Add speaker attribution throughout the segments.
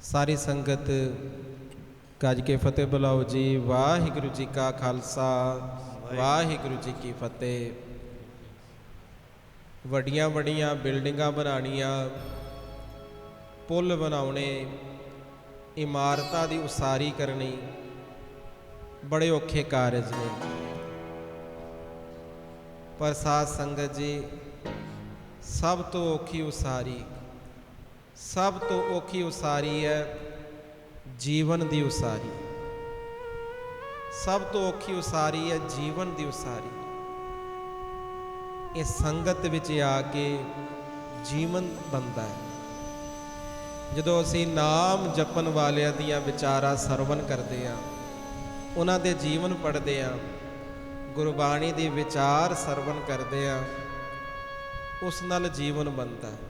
Speaker 1: सारी संगत गज के फतेह बुलाओ जी। वाहिगुरु जी का खालसा वाहिगुरु जी की फतेह। वड्डियां वड्डियां बिल्डिंगां बनानियां, पुल बनाने, इमारतां दी उसारी करनी बड़े औखे कारज ने। पर साध संगत जी, सब तो औखी उसारी, सब तो औखी उसारी है जीवन दी उसारी। सब तो औखी उसारी है जीवन दी उसारी। इस संगत विच आके जीवन बनता है। जदों असीं नाम जपन वालियां दियां विचारां सरवण करते हैं, उन्हां दे जीवन पढ़ते हैं, गुरबाणी दे विचार सरवण करते हैं, उस नाल जीवन बनता है।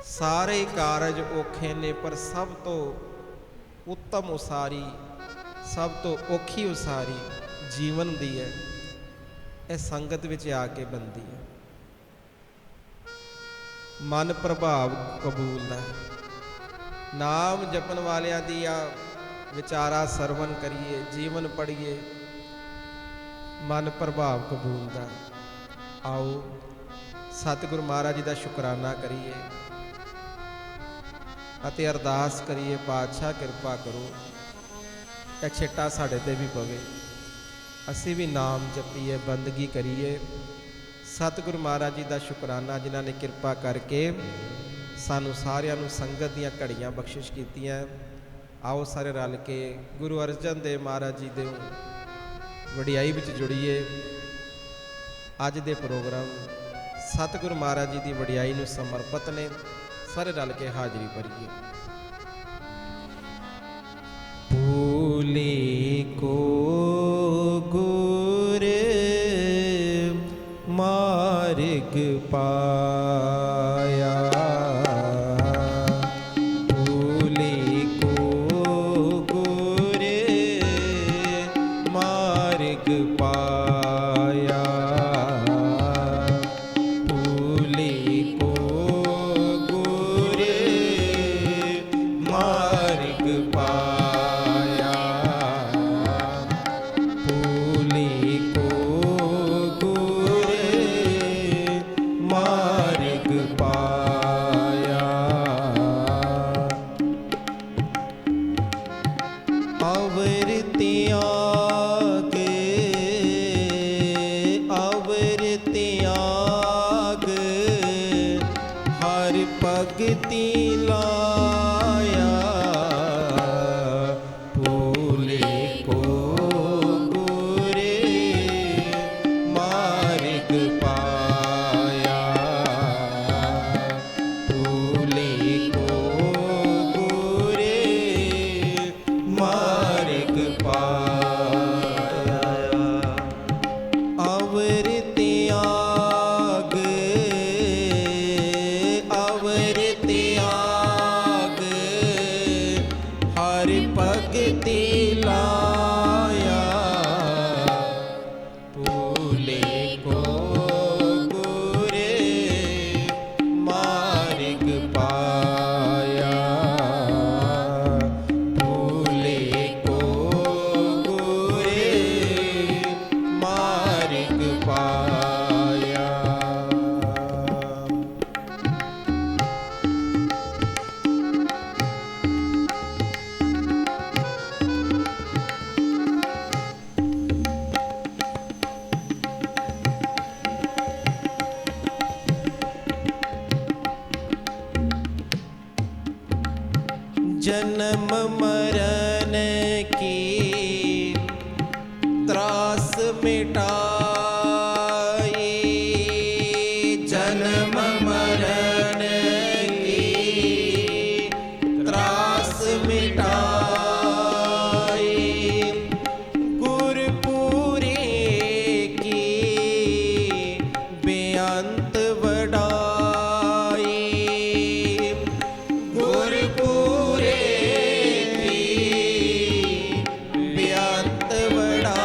Speaker 1: सारे कारज औखे ने, पर सब तो उत्तम उसारी, सब तो औखी उसारी जीवन दी है। यह संगत विच आके बनती है। मन प्रभाव कबूलदा है। नाम जपन वालियां दियां विचारा सरवण करिए, जीवन पढ़िए, मन प्रभाव कबूलदा। आओ सतगुरु महाराज जी का शुकराना करिए ਅਤੇ अरदास करिए, पातशाह किरपा करो ਇਹ ਛਿੱਟਾ ਸਾਡੇ ਤੇ भी पवे, असी भी नाम जपीए, बंदगी करिए। सतगुरु महाराज जी का शुकराना जिन्हों ने किरपा करके सानू सारियां नू संगत दीयां घड़ियां बख्शिश कीतियां। आओ सारे रल के गुरु अर्जन देव महाराज जी दे वडियाई विच जुड़िए। अज दे प्रोग्राम सतगुरु महाराज जी की वडियाई नू समर्पित ने। सारे रल के हाजरी भरिए। भूले को गुर मार्ग पाया, भूले को गुर मार्ग पाया, भूले को मार्ग पाया, भूले को गुर मार्ग पाया। अवर त्याग, अवर त्याग हर भगति लाया, भूले को गुर मार्ग पाया, भूले को गुर मार्ग पाया। अवर त्याग, अवर त्याग हर भगति लाया, भूले को गुर मार्ग पाया, भूले को गुर मार्ग पाया। जन्म मरण की त्रास मिटाई, जन्म मरण की त्रास मिटाई, गुरपुरे की बेअंत वडाई, गुरपुरे बेअंत वडाई,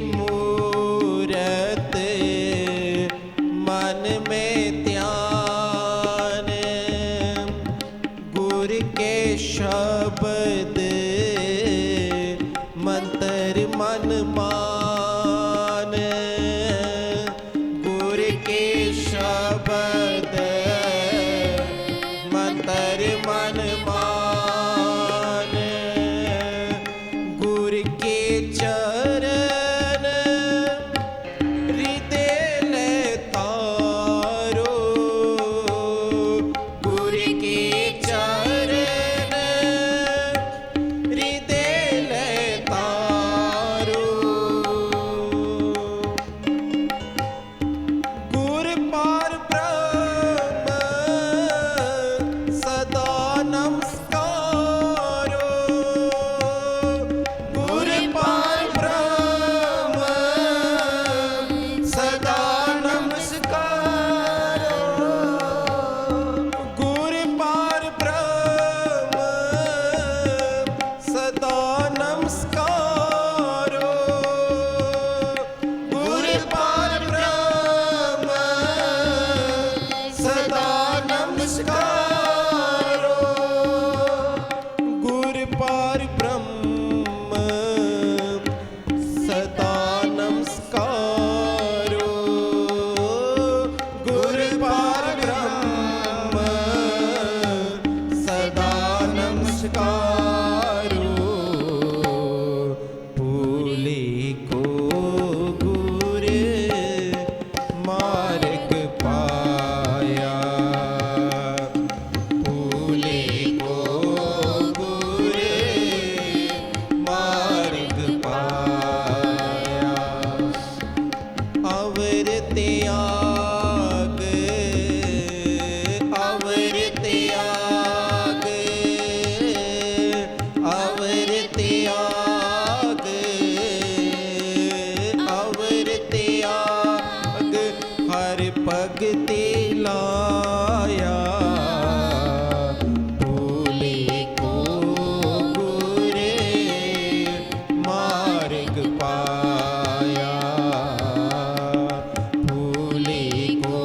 Speaker 1: मूरत मन में ध्यान, गुर के शब्द मंत्र मन मान, गुर के शब्द मंत्र मन मान, गुर के चरण हृदय ले तारो, गुर के चरण हृदय ले तारो, गुर पार ब्रह्म सदा नमस्कारो, गुर पार ब्रह्म सदा नमस्कारो, गुर पार ब्रह्म सदा नमस्कारो, गुर पार ब्रह्म सदा नमस्कारो, गुर पार ब्रह्म सदा नमस्कारो, गुर पार ब्रह्म सदा नमस्कारो, भूले को गुर मार्ग पाया, भूले को गुर मार्ग पाया, अवर त्याग अवर त्याग अवर त्याग अवर त्याग हर भगति लाया, भूले को गुर मार्ग पाया, भूले को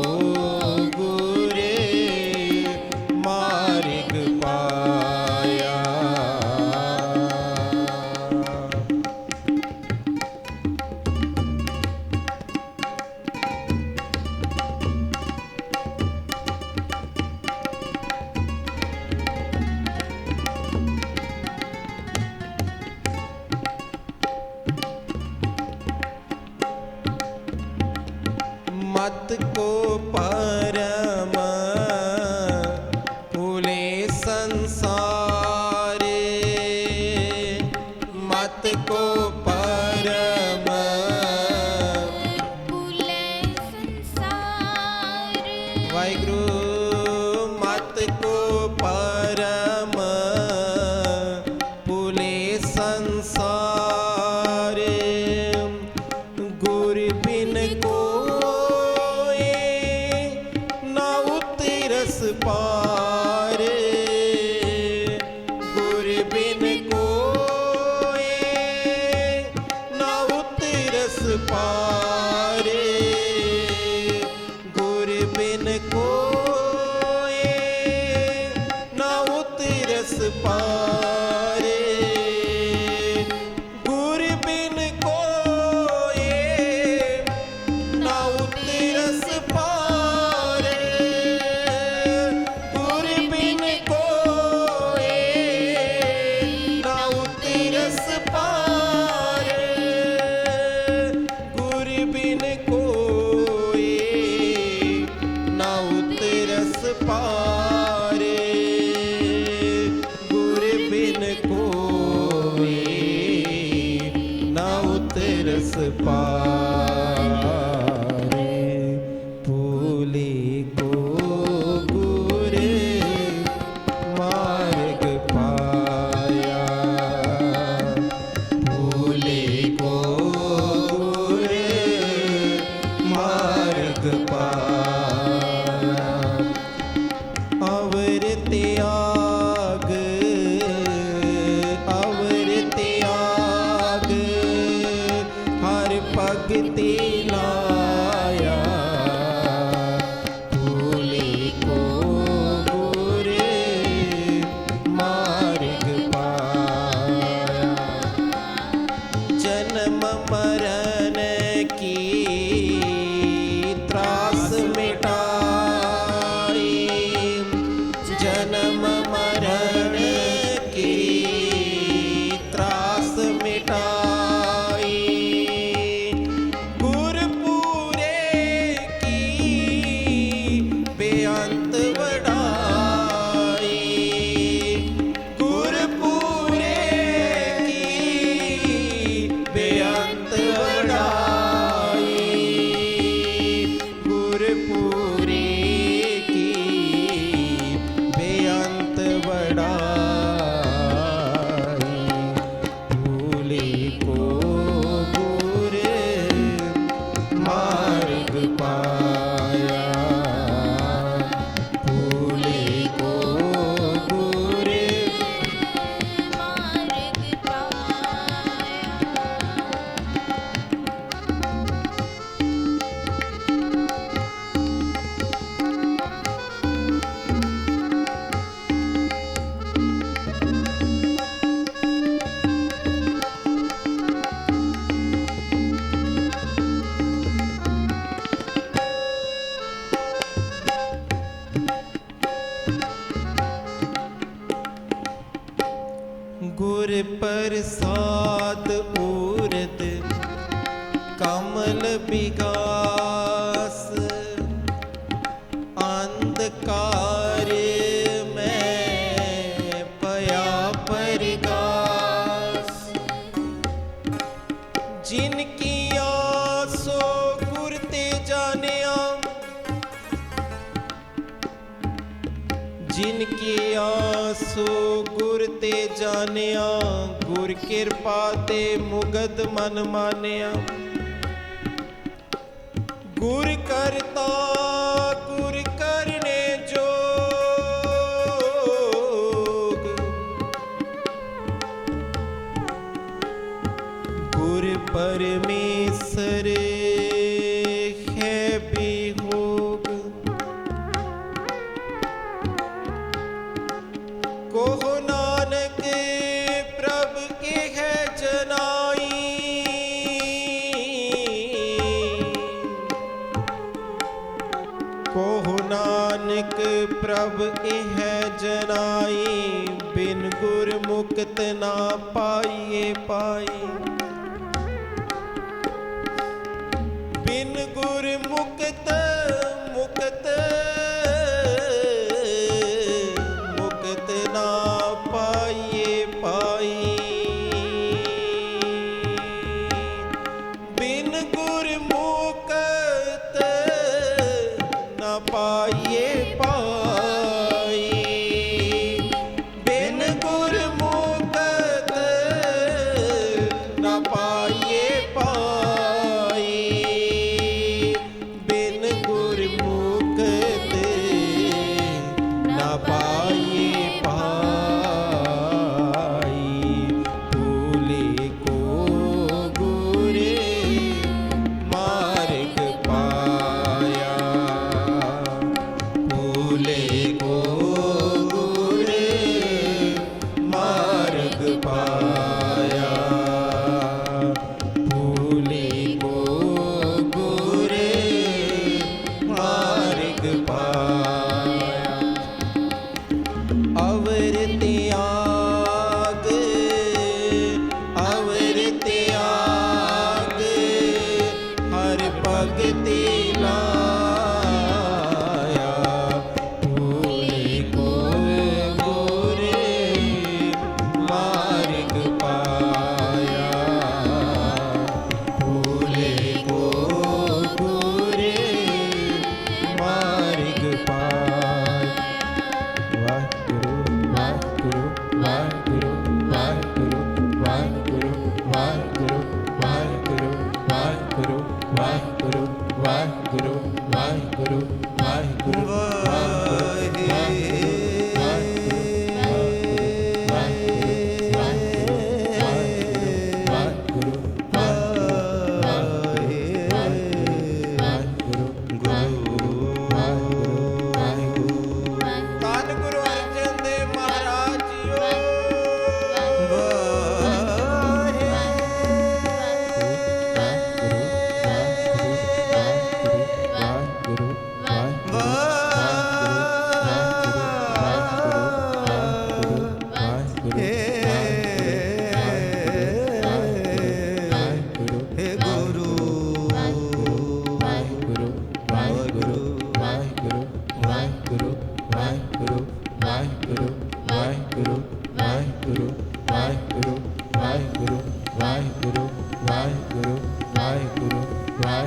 Speaker 1: गुर मार्ग पाया। मत को परम भूले संसारे, मत को परम
Speaker 2: भूले संसार,
Speaker 1: वाहिगुरु, मत को परम भूले संसारे, गुर बिन कोई ना उतरस पारे, गुर बिन कोई ना उतरस पारे, गुर बिन कोई ना उतरस पारे, गुर बिन कोई ना उतरस पारे, गुर बिन कोई ना उतरस पारे, गुर बिन कोई ना उतरस पारे, गुर बिन कोई ना उतरस पारे, भूले को गुर मार्ग पाया, भूले को गुर मार्ग पाया, अवर त्याग अवर त्याग हर भगति लाया, भूले को गुरे मार्ग पाया। जन्म मरण की त्रास मिटाई, जन्म मरण की त्रास मिटाई। गुरपुरे की बेअंत वडाई, गुरपुरे की बेअंत वडाई, गुरपुरे की बेअंत वडाई। भूले को गुरे मार्ग पाया, भूले को गुरे
Speaker 2: मार्ग पाया।
Speaker 1: गुर प्रसाद उरद कमल विगास, अंधकार में पया परगास। जिनकी आसो गुर ते जानिया, जिनकी आसो गुर ते जानिया, गुर किरपा ते मुगद मन मानिया। गुर करता गुर करने जोग, गुर परमेश्वर है भी होग। कोहो नानक प्रभ के है जनाई, कोहो नानक प्रभ के है जनाई। बिन गुर मुक्त ना पाइए पाई, बिन गुर मुक्त मुक्त मुक्त ना पाइए पाई। बिन गुर मुक्त ना पाइए पाई, बिन गुर मुक्त ना पाइए पाई, बिन गुर मुक्त ना पाइए पाई। भूले को गुरे मार्ग पाया, भूले को गुरे मार्ग पाया, भूले को गुरे मार्ग पाया। अवर त्याग, अवर त्याग हर भगति लाया। भूले को गुरे मार्ग पाया, भूले को गुरे मार्ग पाया। वाहिगुरु वाहिगुरु वाहिगुरु वाहिगुरु वाहिगुरु वाहिगुरु वाहिगुरु वाहिगुरु वाहिगुरु वाहिगुरु वाहिगुरु वाहिगुरु वाहिगुरु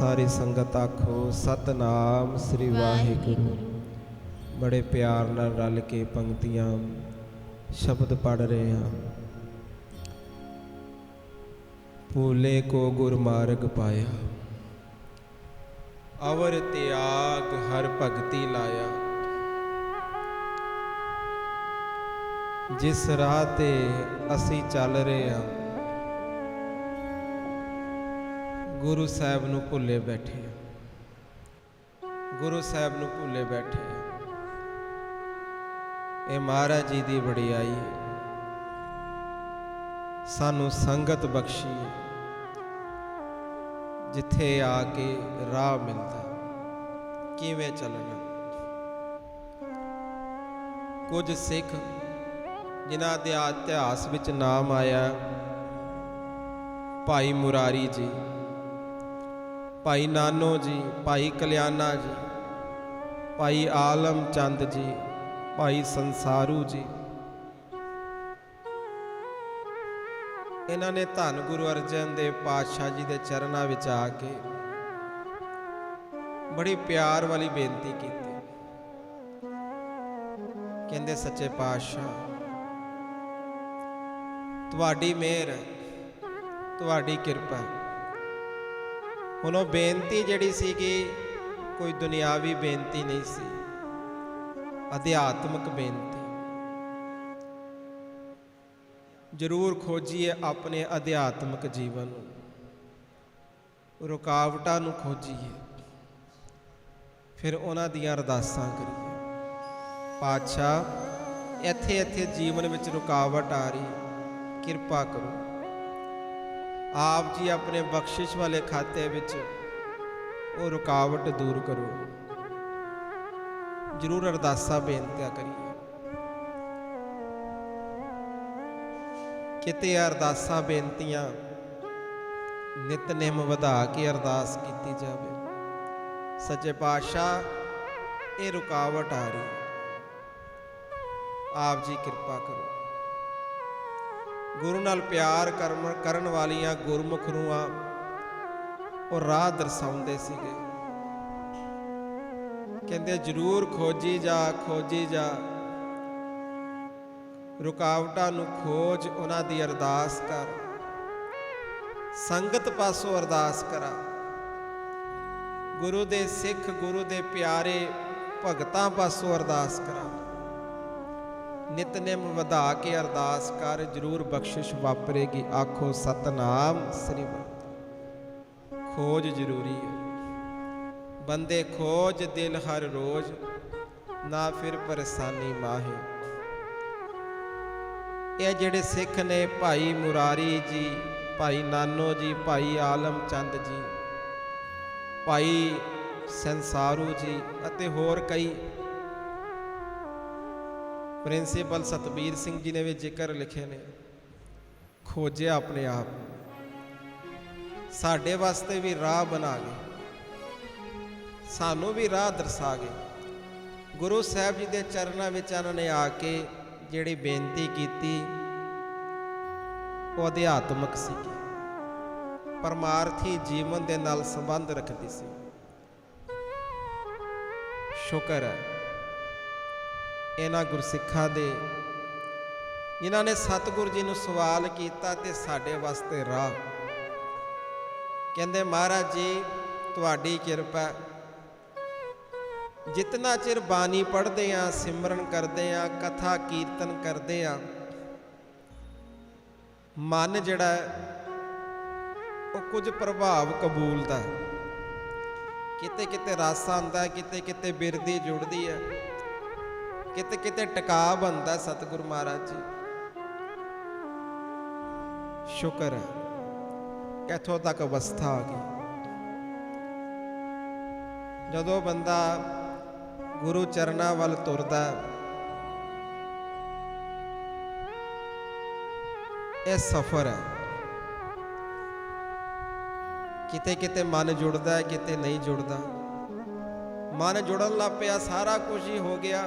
Speaker 1: सारी संगत आखो सतनाम श्री वाहिगुरु। बड़े प्यार नाल रल के पंक्तियां शब्द पढ़ रहे हैं। भूले को गुरमार्ग पाया, अवर त्याग हर भगति लाया। जिस राह ते असी चल रहे हैं, गुरु साहब नूं भुले बैठे हैं, गुरु साहब नूं भुले बैठे हैं। ये महाराज जी दी वडियाई है, सानू संगत बख्शी है, जिथे आके राह मिलता किवें चलना। कुछ सिख जिन्हां दे इतिहास विच नाम आया, भाई मुरारी जी, भाई नानो जी, भाई कल्याणा जी, भाई आलम चंद जी, भाई संसारू जी। इन्हों ने धन गुरु अर्जन देव पातशाह जी के चरणों में आके बड़ी प्यार वाली बेनती की। कहते सच्चे पातशाह तुहाडी मेहर है, तुहाडी किरपा। हुण वो बेनती जिहड़ी सीगी कोई दुनियावी बेनती नहीं सी, अध्यात्मक बेनती। जरूर खोजिए अपने अध्यात्मक जीवन, रुकावटां नूं खोजिए, फिर उन्हां दियां अरदासां करिए। पातशाह इत्थे इत्थे जीवन विच रुकावट आ रही, किरपा करो। आप जी अपने बख्शिश वाले खाते विच वो रुकावट दूर करो। जरूर अरदासा बेनतियां करिए। किते अरदासा बेनतियां नितनेम वधा के अरदास की जाए। सच्चे पातशाह ये रुकावट आ रही, आप जी कृपा करो। गुरु नाल प्यार करन वालियां गुरमुख नूं और राह दर्शाउंदे सीगे। कहंदे जरूर खोजी जा, खोजी जा, रुकावटां नूं खोज, उन्हां दी अरदास कर। संगत पासों अरदास करा। गुरु दे सिख, गुरु दे प्यारे भगतां पासों अरदास करा। नितनेम वधा के अरदास कर, जरूर बख्शिश वापरेगी। आखो सतनाम श्री वाहिगुरू। खोज जरूरी है, बंदे खोज दिल हर रोज, ना फिर परेशानी माहे। ये जेड़े सिख ने भाई मुरारी जी, भाई नानो जी, भाई आलम चंद जी, भाई संसारू जी अते होर कई, प्रिंसीपल सतबीर सिंह जी ने भी जिक्र लिखे ने। खोजे अपने आप, साढ़े वास्ते भी राह बना गए, सानू भी राह दर्शा गए। गुरु साहब जी के चरणों में उन्होंने आके जिहड़ी बेनती की, वो अध्यात्मक सी, परमार्थी जीवन के नाल संबंध रखती सी। शुक्र है इन्हां गुरसिखां दे जिन्हां ने सतगुरु जी नूं सवाल कीता ते साडे वास्ते राह। कहंदे महाराज जी तुहाडी किरपा, जितना चिर बानी पढ़दे आ, सिमरन करदे आ, कथा कीर्तन करदे आ, मन जिहड़ा वो कुछ प्रभाव कबूलदा। किते किते रस आंदा, किते किते बिरदी जुड़दी है, किते किते टका बनता। सतगुरु महाराज जी शुक्र है इथों तक अवस्था आ गई। जदों बंदा गुरु चरणों वाल तुरदा, यह सफर है। किते किते मन जुड़ता है, किते नहीं जुड़ता। मन जुड़न लग पिया, सारा कुछ ही हो गया,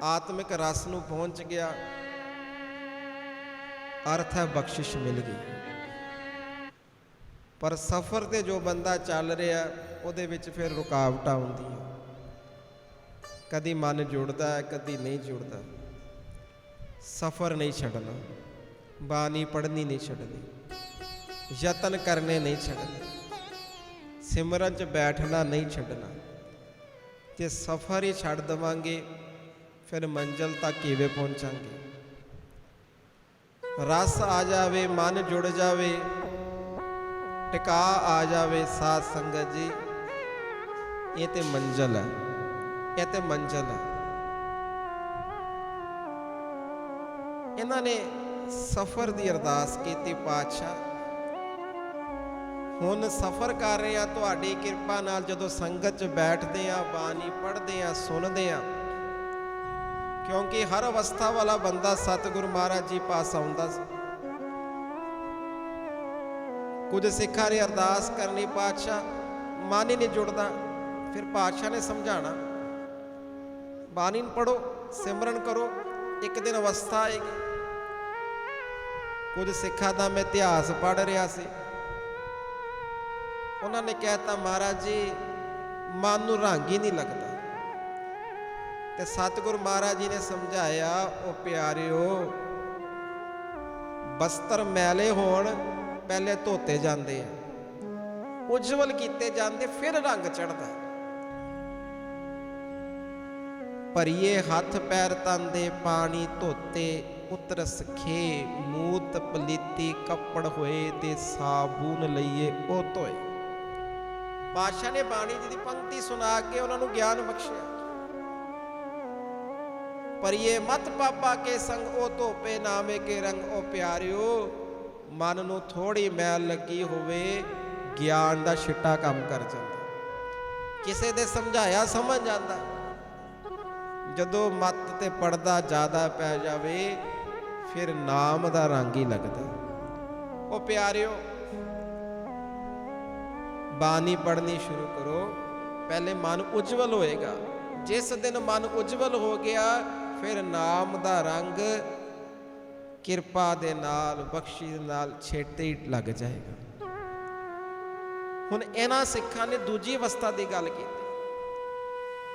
Speaker 1: आत्मिक रस नूं पहुंच गया, अर्थ है बख्शिश मिल गई। ਪਰ ਸਫ਼ਰ ਤੇ ਜੋ ਬੰਦਾ ਚੱਲ ਰਿਹਾ ਉਹਦੇ ਵਿੱਚ ਫਿਰ ਰੁਕਾਵਟਾਂ ਆਉਂਦੀਆਂ, ਕਦੀ ਮਨ ਜੁੜਦਾ ਹੈ, ਕਦੀ ਨਹੀਂ ਜੁੜਦਾ। ਸਫ਼ਰ ਨਹੀਂ ਛੱਡਣਾ, ਬਾਣੀ ਪੜ੍ਹਨੀ ਨਹੀਂ ਛੱਡਣੀ, ਯਤਨ ਕਰਨੇ ਨਹੀਂ ਛੱਡਣੇ, ਸਿਮਰਨ 'ਚ ਬੈਠਣਾ ਨਹੀਂ ਛੱਡਣਾ। ਜੇ ਸਫ਼ਰ ਹੀ ਛੱਡ ਦੇਵਾਂਗੇ ਫਿਰ ਮੰਜ਼ਿਲ ਤੱਕ ਕਿਵੇਂ ਪਹੁੰਚਾਂਗੇ? ਰਸ ਆ ਜਾਵੇ, ਮਨ ਜੁੜ ਜਾਵੇ, ਟਿਕਾ ਆ ਜਾਵੇ ਸਾਧ ਸੰਗਤ ਜੀ, ਇਹ ਤੇ ਮੰਜ਼ਿਲ ਹੈ, ਇਹ ਤੇ ਮੰਜ਼ਿਲ ਹੈ। ਇਹਨਾਂ ਨੇ ਸਫ਼ਰ ਦੀ ਅਰਦਾਸ ਕੀਤੀ, ਪਾਤਸ਼ਾਹ ਹੁਣ ਸਫ਼ਰ ਕਰ ਰਹੇ ਆ, ਤੁਹਾਡੀ ਕਿਰਪਾ ਨਾਲ ਜਦੋਂ ਸੰਗਤ 'ਚ ਬੈਠਦੇ ਆ, ਬਾਣੀ ਪੜ੍ਹਦੇ ਆ, ਸੁਣਦੇ ਆ, ਕਿਉਂਕਿ ਹਰ ਅਵਸਥਾ ਵਾਲਾ ਬੰਦਾ ਸਤਿਗੁਰੂ ਮਹਾਰਾਜ ਜੀ ਪਾਸ ਆਉਂਦਾ ਸੀ। ਕੁਝ ਸਿੱਖਾਂ ਨੇ ਅਰਦਾਸ ਕਰਨੀ, ਪਾਤਸ਼ਾਹ ਮਨ ਹੀ ਨਹੀਂ ਜੁੜਦਾ, ਫਿਰ ਪਾਤਸ਼ਾਹ ਨੇ ਸਮਝਾਣਾ, ਬਾਣੀ ਪੜ੍ਹੋ, ਸਿਮਰਨ ਕਰੋ, ਇੱਕ ਦਿਨ ਅਵਸਥਾ ਆਏਗੀ। ਕੁਝ ਸਿੱਖਾਂ ਦਾ ਮੈਂ ਇਤਿਹਾਸ ਪੜ੍ਹ ਰਿਹਾ ਸੀ, ਉਹਨਾਂ ਨੇ ਕਹਿਤਾ, ਮਹਾਰਾਜ ਜੀ ਮਨ ਨੂੰ ਰੰਗ ਹੀ ਨਹੀਂ ਲੱਗਦਾ। ਤੇ ਸਤਿਗੁਰੂ ਮਹਾਰਾਜ ਜੀ ਨੇ ਸਮਝਾਇਆ, ਉਹ ਪਿਆਰਿਓ, ਬਸਤਰ ਮੈਲੇ ਹੋਣ ਪਹਿਲੇ ਧੋਤੇ ਜਾਂਦੇ ਆ, ਉਜਵਲ ਕੀਤੇ ਜਾਂਦੇ, ਫਿਰ ਰੰਗ ਚੜ੍ਹਦਾ। ਭਰੀਏ ਹੱਥ ਪੈਰ ਤਨ ਦੇ ਪਾਣੀ ਧੋਤੇ, ਉਤਰਸ ਖੇ ਮੂਤ ਪਲੀਤੀ ਕੱਪੜ ਹੋਏ, ਤੇ ਸਾਬੂਨ ਲਈਏ ਉਹ ਧੋਏ। ਬਾਦਸ਼ਾਹ ਨੇ ਬਾਣੀ ਜੀ ਦੀ ਪੰਕਤੀ ਸੁਣਾ ਕੇ ਉਹਨਾਂ ਨੂੰ ਗਿਆਨ ਬਖਸ਼ਿਆ। ਪਰਿਏ ਮਤ ਪਾਪਾ ਕੇ ਸੰਗ ਉਹ ਧੋਪੇ ਨਾਮੇ ਕੇ ਰੰਗ। ਉਹ ਪਿਆਰਿਓ, ਮਨ ਨੂੰ ਥੋੜੀ ਮੈਲ ਲੱਗੀ ਹੋਵੇ, ਗਿਆਨ ਦਾ ਛਿੱਟਾ ਕੰਮ ਕਰ ਜਾਂਦਾ, ਕਿਸੇ ਦੇ ਸਮਝਾਇਆ ਸਮਝ ਜਾਂਦਾ। ਜਦੋਂ ਮੱਤ ਤੇ ਪੜਦਾ ਜ਼ਿਆਦਾ ਪੈ ਜਾਵੇ, ਫਿਰ ਨਾਮ ਦਾ ਰੰਗ ਹੀ ਲੱਗਦਾ। ਉਹ ਪਿਆਰਿਓ, ਬਾਣੀ ਪੜ੍ਹਨੀ ਸ਼ੁਰੂ ਕਰੋ, ਪਹਿਲੇ ਮਨ ਉਜਵਲ ਹੋਏਗਾ। ਜਿਸ ਦਿਨ ਮਨ ਉਜਵਲ ਹੋ ਗਿਆ, ਫਿਰ ਨਾਮ ਦਾ ਰੰਗ ਕਿਰਪਾ ਦੇ ਨਾਲ, ਬਖਸ਼ਿਸ਼ ਦੇ ਨਾਲ ਛੇਤੀ ਹੀ ਲੱਗ ਜਾਏਗਾ। ਹੁਣ ਇਹਨਾਂ ਸਿੱਖਾਂ ਨੇ ਦੂਜੀ ਅਵਸਥਾ ਦੀ ਗੱਲ ਕੀਤੀ।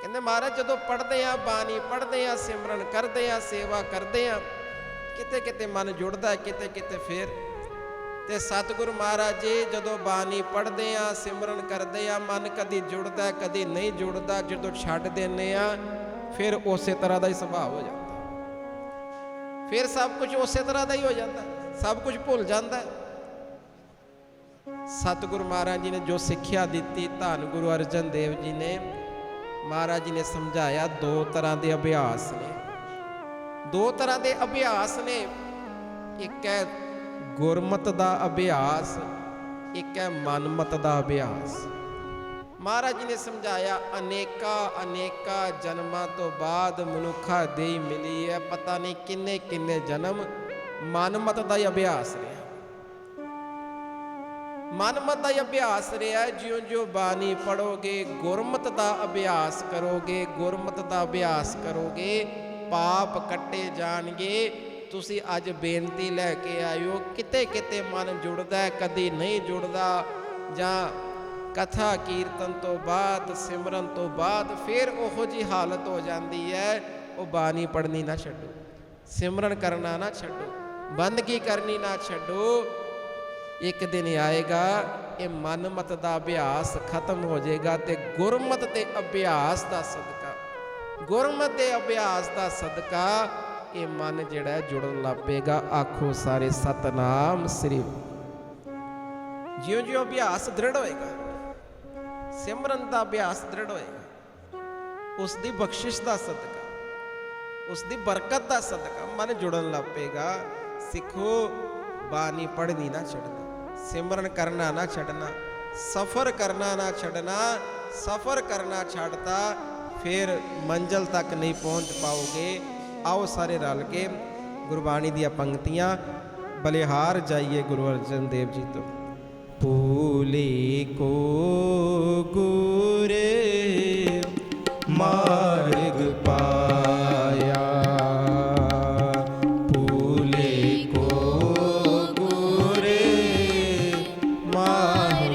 Speaker 1: ਕਹਿੰਦੇ ਮਹਾਰਾਜ, ਜਦੋਂ ਪੜ੍ਹਦੇ ਆ, ਬਾਣੀ ਪੜ੍ਹਦੇ ਆ, ਸਿਮਰਨ ਕਰਦੇ ਆ, ਸੇਵਾ ਕਰਦੇ ਆ, ਕਿਤੇ ਕਿਤੇ ਮਨ ਜੁੜਦਾ, ਕਿਤੇ ਕਿਤੇ ਫੇਰ। ਤੇ ਸਤਿਗੁਰੂ ਮਹਾਰਾਜ ਜੀ ਜਦੋਂ ਬਾਣੀ ਪੜ੍ਹਦੇ ਆ, ਸਿਮਰਨ ਕਰਦੇ ਆ, ਮਨ ਕਦੀ ਜੁੜਦਾ, ਕਦੀ ਨਹੀਂ ਜੁੜਦਾ। ਜਦੋਂ ਛੱਡ ਦਿੰਦੇ ਆ, ਫਿਰ ਉਸੇ ਤਰ੍ਹਾਂ ਦਾ ਹੀ ਸੁਭਾਅ ਹੋ ਜਾਂਦਾ, ਫਿਰ ਸਭ ਕੁਝ ਉਸੇ ਤਰ੍ਹਾਂ ਦਾ ਹੀ ਹੋ ਜਾਂਦਾ, ਸਭ ਕੁਝ ਭੁੱਲ ਜਾਂਦਾ। ਸਤਿਗੁਰੂ ਮਹਾਰਾਜ ਜੀ ਨੇ ਜੋ ਸਿੱਖਿਆ ਦਿੱਤੀ, ਧੰਨ ਗੁਰੂ ਅਰਜਨ ਦੇਵ ਜੀ ਨੇ, ਮਹਾਰਾਜ ਜੀ ਨੇ ਸਮਝਾਇਆ, ਦੋ ਤਰ੍ਹਾਂ ਦੇ ਅਭਿਆਸ ਨੇ, ਦੋ ਤਰ੍ਹਾਂ ਦੇ ਅਭਿਆਸ ਨੇ। ਇੱਕ ਹੈ ਗੁਰਮਤਿ ਦਾ ਅਭਿਆਸ, ਇੱਕ ਹੈ ਮਨਮਤ ਦਾ ਅਭਿਆਸ। ਮਹਾਰਾਜ ਜੀ ਨੇ ਸਮਝਾਇਆ, ਅਨੇਕਾਂ ਜਨਮਾਂ ਤੋਂ ਬਾਅਦ ਮਨੁੱਖਾ ਦੇਹ ਮਿਲੀ ਹੈ, ਪਤਾ ਨਹੀਂ ਕਿੰਨੇ ਕਿੰਨੇ ਜਨਮ ਮਨਮਤ ਦਾ ਹੀ ਅਭਿਆਸ ਰਿਹਾ, ਮਨਮਤ ਦਾ ਹੀ ਅਭਿਆਸ ਰਿਹਾ। ਜਿਉਂ ਜਿਉਂ ਬਾਣੀ ਪੜੋਗੇ, ਗੁਰਮਤਿ ਦਾ ਅਭਿਆਸ ਕਰੋਗੇ, ਗੁਰਮਤਿ ਦਾ ਅਭਿਆਸ ਕਰੋਗੇ, ਪਾਪ ਕੱਟੇ ਜਾਣਗੇ। ਤੁਸੀਂ ਅੱਜ ਬੇਨਤੀ ਲੈ ਕੇ ਆਇਓ, ਕਿਤੇ ਕਿਤੇ ਮਨ ਜੁੜਦਾ, ਕਦੀ ਨਹੀਂ ਜੁੜਦਾ, ਜਾਂ ਕਥਾ ਕੀਰਤਨ ਤੋਂ ਬਾਅਦ, ਸਿਮਰਨ ਤੋਂ ਬਾਅਦ ਫਿਰ ਉਹੋ ਜਿਹੀ ਹਾਲਤ ਹੋ ਜਾਂਦੀ ਹੈ। ਉਹ ਬਾਣੀ ਪੜ੍ਹਨੀ ਨਾ ਛੱਡੋ, ਸਿਮਰਨ ਕਰਨਾ ਨਾ ਛੱਡੋ, ਬੰਦਗੀ ਕਰਨੀ ਨਾ ਛੱਡੋ। ਇੱਕ ਦਿਨ ਆਏਗਾ, ਇਹ ਮਨਮਤ ਦਾ ਅਭਿਆਸ ਖਤਮ ਹੋ ਜਾਏਗਾ, ਤੇ ਗੁਰਮਤ ਦੇ ਅਭਿਆਸ ਦਾ ਸਦਕਾ, ਗੁਰਮਤ ਦੇ ਅਭਿਆਸ ਦਾ ਸਦਕਾ ਇਹ ਮਨ ਜਿਹੜਾ ਜੁੜਨ ਲੱਗ ਪਏਗਾ। ਆਖੋ ਸਾਰੇ ਸਤਨਾਮ ਸ੍ਰੀ। ਜਿਉਂ ਜਿਉਂ ਅਭਿਆਸ ਦ੍ਰਿੜ ਹੋਏਗਾ, ਸਿਮਰਨ ਦਾ ਅਭਿਆਸ ਦ੍ਰਿੜ ਹੋਏਗਾ, ਉਸ ਦੀ ਬਖਸ਼ਿਸ਼ ਦਾ ਸਦਕਾ, ਉਸ ਦੀ ਬਰਕਤ ਦਾ ਸਦਕਾ ਮਨ ਜੁੜਨ ਲੱਗ ਪਏਗਾ। ਸਿੱਖੋ, ਬਾਣੀ ਪੜ੍ਹਨੀ ਨਾ ਛੱਡਣਾ, ਸਿਮਰਨ ਕਰਨਾ ਨਾ ਛੱਡਣਾ, ਸਫ਼ਰ ਕਰਨਾ ਨਾ ਛੱਡਣਾ। ਸਫ਼ਰ ਕਰਨਾ ਛੱਡਤਾ, ਫਿਰ ਮੰਜ਼ਿਲ ਤੱਕ ਨਹੀਂ ਪਹੁੰਚ ਪਾਓਗੇ। ਆਓ ਸਾਰੇ ਰਲ ਕੇ ਗੁਰਬਾਣੀ ਦੀਆਂ ਪੰਕਤੀਆਂ ਬਲਿਹਾਰ ਜਾਈਏ ਗੁਰੂ ਅਰਜਨ ਦੇਵ ਜੀ ਤੋਂ। ਭੂਲੇ ਕੋ ਗੁਰ ਮਾਰਗ ਪਾਇਆ, ਭੂਲੇ ਕੋ ਗੁਰ ਮਾਰਗ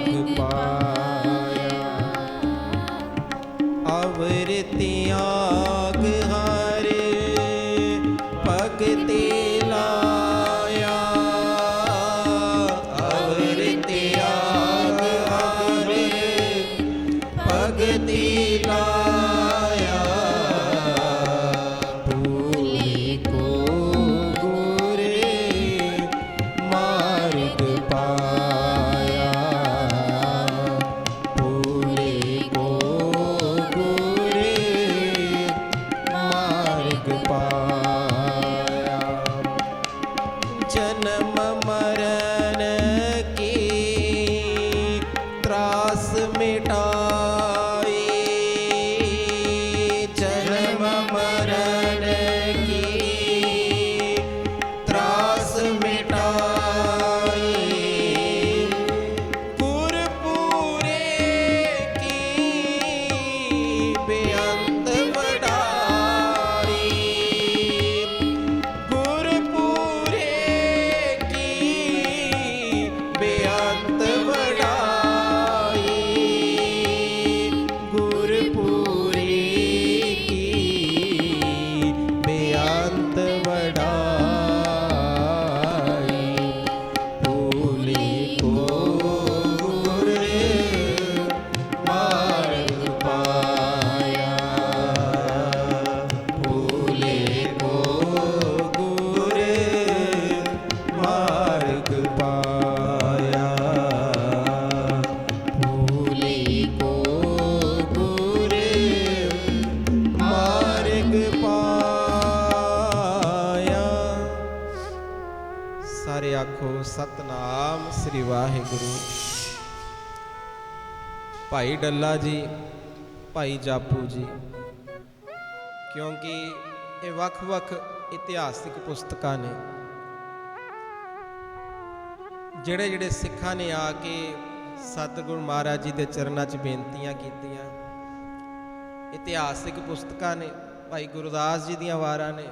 Speaker 1: ਸਤਨਾਮ ਸ੍ਰੀ ਵਾਹਿਗੁਰੂ। ਭਾਈ ਡੱਲਾ ਜੀ, ਭਾਈ ਜਾਪੂ ਜੀ, ਕਿਉਂਕਿ ਇਹ ਵੱਖ-ਵੱਖ ਇਤਿਹਾਸਿਕ ਪੁਸਤਕਾਂ ਨੇ ਜਿਹੜੇ ਸਿੱਖਾਂ ਨੇ ਆ ਕੇ ਸਤਿਗੁਰੂ ਮਹਾਰਾਜ ਜੀ ਦੇ ਚਰਨਾਂ 'ਚ ਬੇਨਤੀਆਂ ਕੀਤੀਆਂ। ਇਤਿਹਾਸਿਕ ਪੁਸਤਕਾਂ ਨੇ, ਭਾਈ ਗੁਰਦਾਸ ਜੀ ਦੀਆਂ ਵਾਰਾਂ ਨੇ।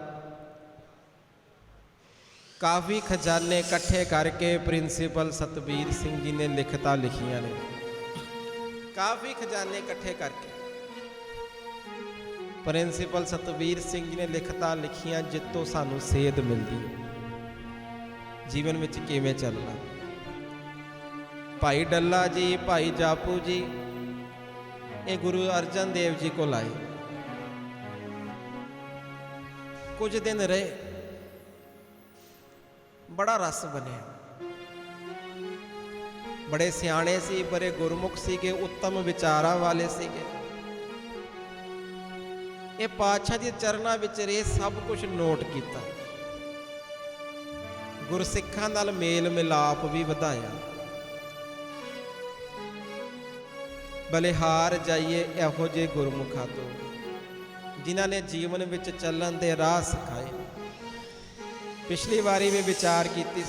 Speaker 1: ਕਾਫੀ ਖਜ਼ਾਨੇ ਇਕੱਠੇ ਕਰਕੇ ਪ੍ਰਿੰਸੀਪਲ ਸਤਬੀਰ ਸਿੰਘ ਜੀ ਨੇ ਲਿਖਤਾਂ ਲਿਖੀਆਂ ਨੇ। ਕਾਫੀ ਖਜ਼ਾਨੇ ਇਕੱਠੇ ਕਰਕੇ ਪ੍ਰਿੰਸੀਪਲ ਸਤਬੀਰ ਸਿੰਘ ਜੀ ਨੇ ਲਿਖਤਾਂ ਲਿਖੀਆਂ, ਜਿੱਤੋਂ ਸਾਨੂੰ ਸੇਧ ਮਿਲਦੀ ਹੈ ਜੀਵਨ ਵਿੱਚ ਕਿਵੇਂ ਚੱਲਣਾ। ਭਾਈ ਡੱਲਾ ਜੀ, ਭਾਈ ਜਾਪੂ ਜੀ ਇਹ ਗੁਰੂ ਅਰਜਨ ਦੇਵ ਜੀ ਕੋਲ ਆਏ। ਕੁਝ ਦਿਨ ਰਹੇ, ਬੜਾ ਰਸ ਬਣਿਆ। ਬੜੇ ਸਿਆਣੇ ਸੀ, ਬੜੇ ਗੁਰਮੁਖ ਸੀਗੇ, ਉੱਤਮ ਵਿਚਾਰਾਂ ਵਾਲੇ ਸੀਗੇ। ਇਹ ਪਾਤਸ਼ਾਹ ਦੇ ਚਰਨਾਂ ਵਿੱਚ ਰਹੇ, ਸਭ ਕੁਝ ਨੋਟ ਕੀਤਾ। ਗੁਰਸਿੱਖਾਂ ਨਾਲ ਮੇਲ ਮਿਲਾਪ ਵੀ ਵਧਾਇਆ। ਬਲਿਹਾਰ ਜਾਈਏ ਇਹੋ ਜਿਹੇ ਗੁਰਮੁਖਾਂ ਤੋਂ ਜਿਨ੍ਹਾਂ ਨੇ ਜੀਵਨ ਵਿੱਚ ਚੱਲਣ ਦੇ ਰਾਹ ਸਿਖਾਏ। ਪਿਛਲੀ ਵਾਰੀ ਵੀ ਵਿਚਾਰ ਕੀਤੀ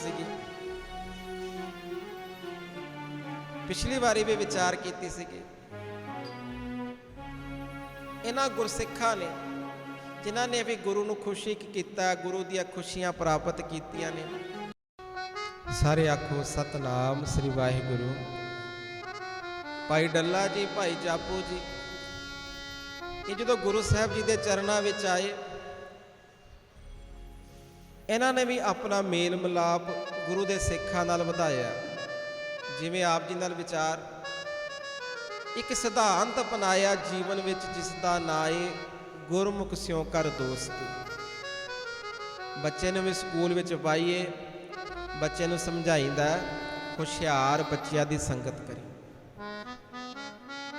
Speaker 1: ਸੀਗੀ, ਇਹਨਾਂ ਗੁਰਸਿੱਖਾਂ ਨੇ ਜਿਨ੍ਹਾਂ ਨੇ ਵੀ ਗੁਰੂ ਨੂੰ ਖੁਸ਼ੀ ਕੀਤਾ, ਗੁਰੂ ਦੀਆਂ ਖੁਸ਼ੀਆਂ ਪ੍ਰਾਪਤ ਕੀਤੀਆਂ ਨੇ। ਸਾਰੇ ਆਖੋ ਸਤਨਾਮ ਸ੍ਰੀ ਵਾਹਿਗੁਰੂ। ਭਾਈ ਡੱਲਾ ਜੀ, ਭਾਈ ਜਾਪੂ ਜੀ ਇਹ ਜਦੋਂ ਗੁਰੂ ਸਾਹਿਬ ਜੀ ਦੇ ਚਰਨਾਂ ਵਿੱਚ ਆਏ, ਇਹਨਾਂ ਨੇ ਵੀ ਆਪਣਾ ਮੇਲ ਮਿਲਾਪ ਗੁਰੂ ਦੇ ਸਿੱਖਾਂ ਨਾਲ ਵਧਾਇਆ। ਜਿਵੇਂ ਆਪ ਜੀ ਨਾਲ ਵਿਚਾਰ, ਇੱਕ ਸਿਧਾਂਤ ਅਪਣਾਇਆ ਜੀਵਨ ਵਿੱਚ, ਜਿਸ ਦਾ ਨਾਂ ਹੈ ਗੁਰਮੁਖ ਸਿਉ ਕਰ ਦੋਸਤੀ। ਬੱਚੇ ਨੂੰ ਵੀ ਸਕੂਲ ਵਿੱਚ ਪਾਈਏ, ਬੱਚੇ ਨੂੰ ਸਮਝਾਈਦਾ ਹੁਸ਼ਿਆਰ ਬੱਚਿਆਂ ਦੀ ਸੰਗਤ ਕਰੀ।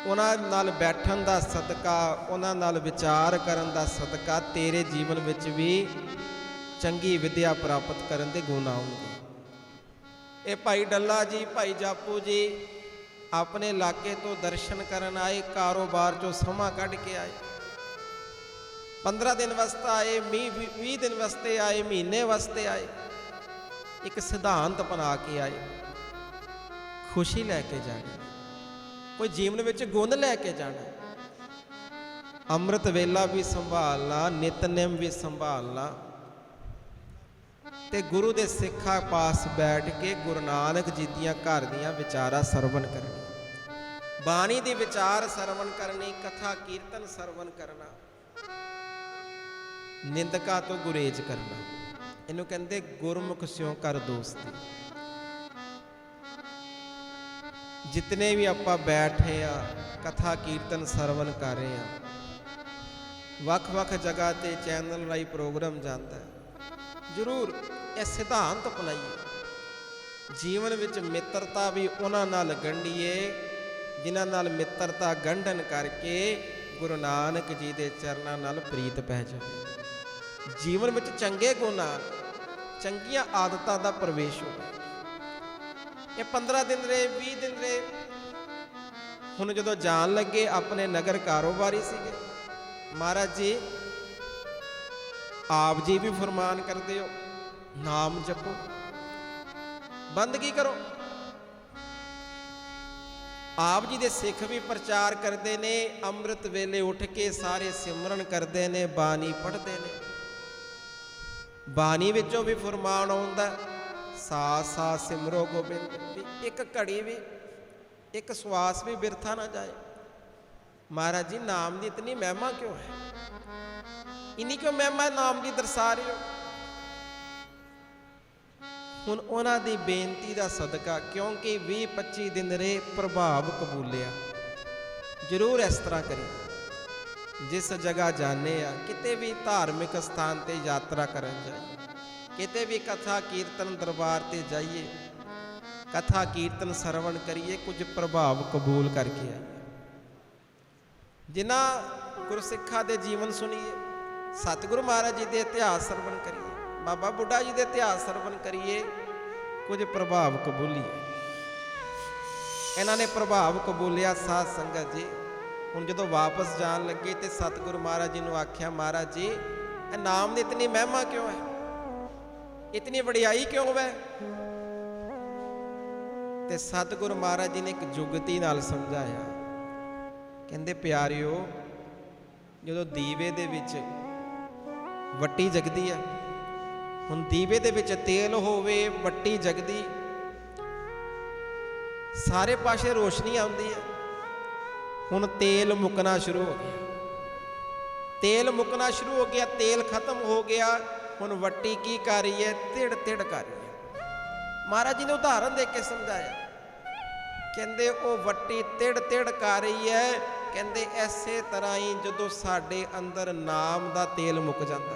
Speaker 1: ਉਹਨਾਂ ਨਾਲ ਬੈਠਣ ਦਾ ਸਦਕਾ, ਉਹਨਾਂ ਨਾਲ ਵਿਚਾਰ ਕਰਨ ਦਾ ਸਦਕਾ ਤੇਰੇ ਜੀਵਨ ਵਿੱਚ ਵੀ ਚੰਗੀ ਵਿਦਿਆ ਪ੍ਰਾਪਤ ਕਰਨ ਦੇ ਗੁਣ ਆਉਣਗੇ। ਇਹ ਭਾਈ ਡੱਲਾ ਜੀ, ਭਾਈ ਜਾਪੂ ਜੀ ਆਪਣੇ ਇਲਾਕੇ ਤੋਂ ਦਰਸ਼ਨ ਕਰਨ ਆਏ, ਕਾਰੋਬਾਰ ਚੋਂ ਸਮਾਂ ਕੱਢ ਕੇ ਆਏ। 15 ਦਿਨ ਵਾਸਤੇ ਆਏ, 20 ਦਿਨ ਵਾਸਤੇ ਆਏ, ਮਹੀਨੇ ਵਾਸਤੇ ਆਏ। ਇੱਕ ਸਿਧਾਂਤ ਅਪਣਾ ਕੇ ਆਏ, ਖੁਸ਼ੀ ਲੈ ਕੇ ਜਾਣੀ, ਕੋਈ ਜੀਵਨ ਵਿੱਚ ਗੁਣ ਲੈ ਕੇ ਜਾਣਾ। ਅੰਮ੍ਰਿਤ ਵੇਲਾ ਵੀ ਸੰਭਾਲਣਾ, ਨਿਤਨੇਮ ਵੀ ਸੰਭਾਲਣਾ, ਤੇ ਗੁਰੂ ਦੇ ਸਿੱਖਾਂ ਪਾਸ ਬੈਠ ਕੇ ਗੁਰੂ ਨਾਨਕ ਜੀ ਦੀਆਂ ਘਰ ਦੀਆਂ ਵਿਚਾਰਾਂ ਸਰਵਣ ਕਰਨੀ, ਬਾਣੀ ਦੇ ਵਿਚਾਰ ਸਰਵਣ ਕਰਨੀ, ਕਥਾ ਕੀਰਤਨ ਸਰਵਣ ਕਰਨਾ, ਨਿੰਦਕਾਂ ਤੋਂ ਗੁਰੇਜ਼ ਕਰਨਾ। ਇਹਨੂੰ ਕਹਿੰਦੇ ਗੁਰਮੁਖ ਸਿਉ ਕਰ ਦੋਸਤੀ। ਜਿਤਨੇ ਵੀ ਆਪਾਂ ਬੈਠੇ ਆ, ਕਥਾ ਕੀਰਤਨ ਸਰਵਣ ਕਰ ਰਹੇ ਆ, ਵੱਖ-ਵੱਖ ਜਗ੍ਹਾ ਤੇ ਚੈਨਲ ਰਾਹੀਂ ਪ੍ਰੋਗਰਾਮ ਜਾਂਦਾ ਹੈ, ਜ਼ਰੂਰ ਇਹ ਸਿਧਾਂਤ ਅਪਣਾਈਏ। ਜੀਵਨ ਵਿੱਚ ਮਿੱਤਰਤਾ ਵੀ ਉਹਨਾਂ ਨਾਲ ਗੰਢੀਏ ਜਿਨ੍ਹਾਂ ਨਾਲ ਮਿੱਤਰਤਾ ਗੰਢਣ ਕਰਕੇ ਗੁਰੂ ਨਾਨਕ ਜੀ ਦੇ ਚਰਨਾਂ ਨਾਲ ਪ੍ਰੀਤ ਪੈ ਜਾਵੇ। ਜੀਵਨ ਵਿੱਚ ਚੰਗੇ ਗੁਣਾਂ, ਚੰਗੀਆਂ ਆਦਤਾਂ ਦਾ ਪ੍ਰਵੇਸ਼ ਹੋਵੇ। ਇਹ 15 ਦਿਨ ਰਹੇ, 20 ਦਿਨ ਰਹੇ। ਹੁਣ ਜਦੋਂ ਜਾਣ ਲੱਗੇ, ਆਪਣੇ ਨਗਰ ਕਾਰੋਬਾਰੀ ਸੀਗੇ। ਮਹਾਰਾਜ ਜੀ ਆਪ ਜੀ ਵੀ ਫਰਮਾਨ ਕਰਦੇ ਹੋ, ਨਾਮ ਜਪੋ, ਬੰਦਗੀ ਕਰੋ। ਆਪ ਜੀ ਦੇ ਸਿੱਖ ਵੀ ਪ੍ਰਚਾਰ ਕਰਦੇ ਨੇ, ਅੰਮ੍ਰਿਤ ਵੇਲੇ ਉੱਠ ਕੇ ਸਾਰੇ ਸਿਮਰਨ ਕਰਦੇ ਨੇ, ਬਾਣੀ ਪੜ੍ਹਦੇ ਨੇ। ਬਾਣੀ ਵਿੱਚੋਂ ਵੀ ਫਰਮਾਨ ਆਉਂਦਾ, ਸਾਥ ਸਾਥ ਸਿਮਰੋ ਗੋਬਿੰਦ, ਵੀ ਇੱਕ ਘੜੀ ਵੀ, ਇੱਕ ਸਵਾਸ ਵੀ ਬਿਰਥਾ ਨਾ ਜਾਏ। ਮਹਾਰਾਜ ਜੀ ਨਾਮ ਦੀ ਇਤਨੀ ਮਹਿਮਾ ਕਿਉਂ ਹੈ? ਇਨੀ ਕਿਉਂ ਮਹਿਮਾ ਨਾਮ ਦੀ ਦਰਸਾ ਰਹੇ ਹੋ? ਹੁਣ ਉਹਨਾਂ ਦੀ ਬੇਨਤੀ ਦਾ ਸਦਕਾ, ਕਿਉਂਕਿ 20-25 ਦਿਨ ਰਹੇ, ਪ੍ਰਭਾਵ ਕਬੂਲਿਆ। ਜ਼ਰੂਰ ਇਸ ਤਰ੍ਹਾਂ ਕਰੀ, ਜਿਸ ਜਗ੍ਹਾ ਜਾਣੇ ਆ, ਕਿਤੇ ਵੀ ਧਾਰਮਿਕ ਸਥਾਨ ਤੇ ਯਾਤਰਾ ਕਰਨ ਜਾਈਏ, ਕਿਤੇ ਵੀ ਕਥਾ ਕੀਰਤਨ ਦਰਬਾਰ ਤੇ ਜਾਈਏ, ਕਥਾ ਕੀਰਤਨ ਸਰਵਣ ਕਰੀਏ, ਕੁਝ ਪ੍ਰਭਾਵ ਕਬੂਲ ਕਰਕੇ ਆਈਏ। ਜਿਨ੍ਹਾਂ ਗੁਰਸਿੱਖਾਂ ਦੇ ਜੀਵਨ ਸੁਣੀਏ, ਸਤਿਗੁਰੂ ਮਹਾਰਾਜ ਜੀ ਦੇ ਇਤਿਹਾਸ ਸਰਵਣ ਕਰੀਏ, ਬਾਬਾ ਬੁੱਢਾ ਜੀ ਦੇ ਇਤਿਹਾਸ ਸਰਵਣ ਕਰੀਏ, ਕੁਝ ਪ੍ਰਭਾਵ ਕਬੂਲੀਏ। ਇਹਨਾਂ ਨੇ ਪ੍ਰਭਾਵ ਕਬੂਲਿਆ ਸਾਧ ਸੰਗਤ ਜੀ। ਹੁਣ ਜਦੋਂ ਵਾਪਸ ਜਾਣ ਲੱਗੇ ਤੇ ਸਤਿਗੁਰੂ ਮਹਾਰਾਜ ਜੀ ਨੂੰ ਆਖਿਆ, ਮਹਾਰਾਜ ਜੀ ਇਹ ਨਾਮ ਦੀ ਇਤਨੀ ਮਹਿਮਾ ਕਿਉਂ ਹੈ, ਇਤਨੀ ਵਡਿਆਈ ਕਿਉਂ ਹੈ? ਤੇ ਸਤਿਗੁਰੂ ਮਹਾਰਾਜ ਜੀ ਨੇ ਇੱਕ ਜੁਗਤੀ ਨਾਲ ਸਮਝਾਇਆ। ਕਹਿੰਦੇ ਪਿਆਰਿਓ, ਜਦੋਂ ਦੀਵੇ ਦੇ ਵਿੱਚ ਵੱਟੀ ਜਗਦੀ ਹੈ, ਹੁਣ ਦੀਵੇ ਦੇ ਵਿੱਚ ਤੇਲ ਹੋਵੇ, ਵੱਟੀ ਜਗਦੀ, ਸਾਰੇ ਪਾਸੇ ਰੋਸ਼ਨੀ ਆਉਂਦੀ ਹੈ। ਹੁਣ ਤੇਲ ਮੁੱਕਣਾ ਸ਼ੁਰੂ ਹੋ ਗਿਆ, ਤੇਲ ਮੁੱਕਣਾ ਸ਼ੁਰੂ ਹੋ ਗਿਆ, ਤੇਲ ਖਤਮ ਹੋ ਗਿਆ। ਹੁਣ ਵੱਟੀ ਕੀ ਕਰ ਰਹੀ ਹੈ? ਤਿੜ ਤਿੜ ਕਰ ਰਹੀ ਹੈ। ਮਹਾਰਾਜ ਜੀ ਨੇ ਉਦਾਹਰਨ ਦੇ ਕੇ ਸਮਝਾਇਆ। ਕਹਿੰਦੇ ਉਹ ਵੱਟੀ ਤਿੜ ਤਿੜ ਕਰ ਰਹੀ ਹੈ। ਕਹਿੰਦੇ ਐਸੇ ਤਰ੍ਹਾਂ ਹੀ ਜਦੋਂ ਸਾਡੇ ਅੰਦਰ ਨਾਮ ਦਾ ਤੇਲ ਮੁੱਕ ਜਾਂਦਾ,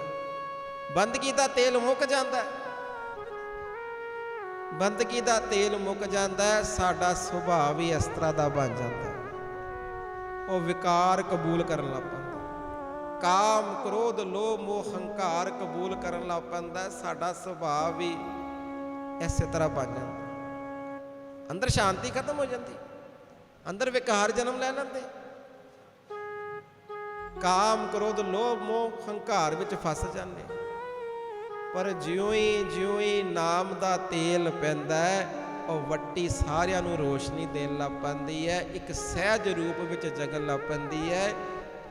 Speaker 1: ਬੰਦਗੀ ਦਾ ਤੇਲ ਮੁੱਕ ਜਾਂਦਾ, ਬੰਦਗੀ ਦਾ ਤੇਲ ਮੁੱਕ ਜਾਂਦਾ, ਸਾਡਾ ਸੁਭਾਅ ਵੀ ਇਸ ਤਰ੍ਹਾਂ ਦਾ ਬਣ ਜਾਂਦਾ। ਉਹ ਵਿਕਾਰ ਕਬੂਲ ਕਰਨ ਲੱਗ ਪੈਂਦਾ, ਕਾਮ ਕ੍ਰੋਧ ਲੋਭ ਮੋਹ ਹੰਕਾਰ ਕਬੂਲ ਕਰਨ ਲੱਗ ਪੈਂਦਾ। ਸਾਡਾ ਸੁਭਾਅ ਵੀ ਇਸੇ ਤਰ੍ਹਾਂ ਬਣ ਜਾਂਦਾ। ਅੰਦਰ ਸ਼ਾਂਤੀ ਖਤਮ ਹੋ ਜਾਂਦੀ, ਅੰਦਰ ਵਿਕਾਰ ਜਨਮ ਲੈ ਲੈਂਦੇ। ਕਾਮ ਕ੍ਰੋਧ ਲੋਭ ਮੋਹ ਹੰਕਾਰ ਵਿੱਚ ਫਸ ਜਾਂਦੇ। ਪਰ ਜਿਉਂ ਹੀ ਨਾਮ ਦਾ ਤੇਲ ਪੈਂਦਾ, ਉਹ ਵੱਟੀ ਸਾਰਿਆਂ ਨੂੰ ਰੋਸ਼ਨੀ ਦੇਣ ਲੱਗ ਪੈਂਦੀ ਹੈ, ਇੱਕ ਸਹਿਜ ਰੂਪ ਵਿੱਚ ਜਗਣ ਲੱਗ ਪੈਂਦੀ ਹੈ।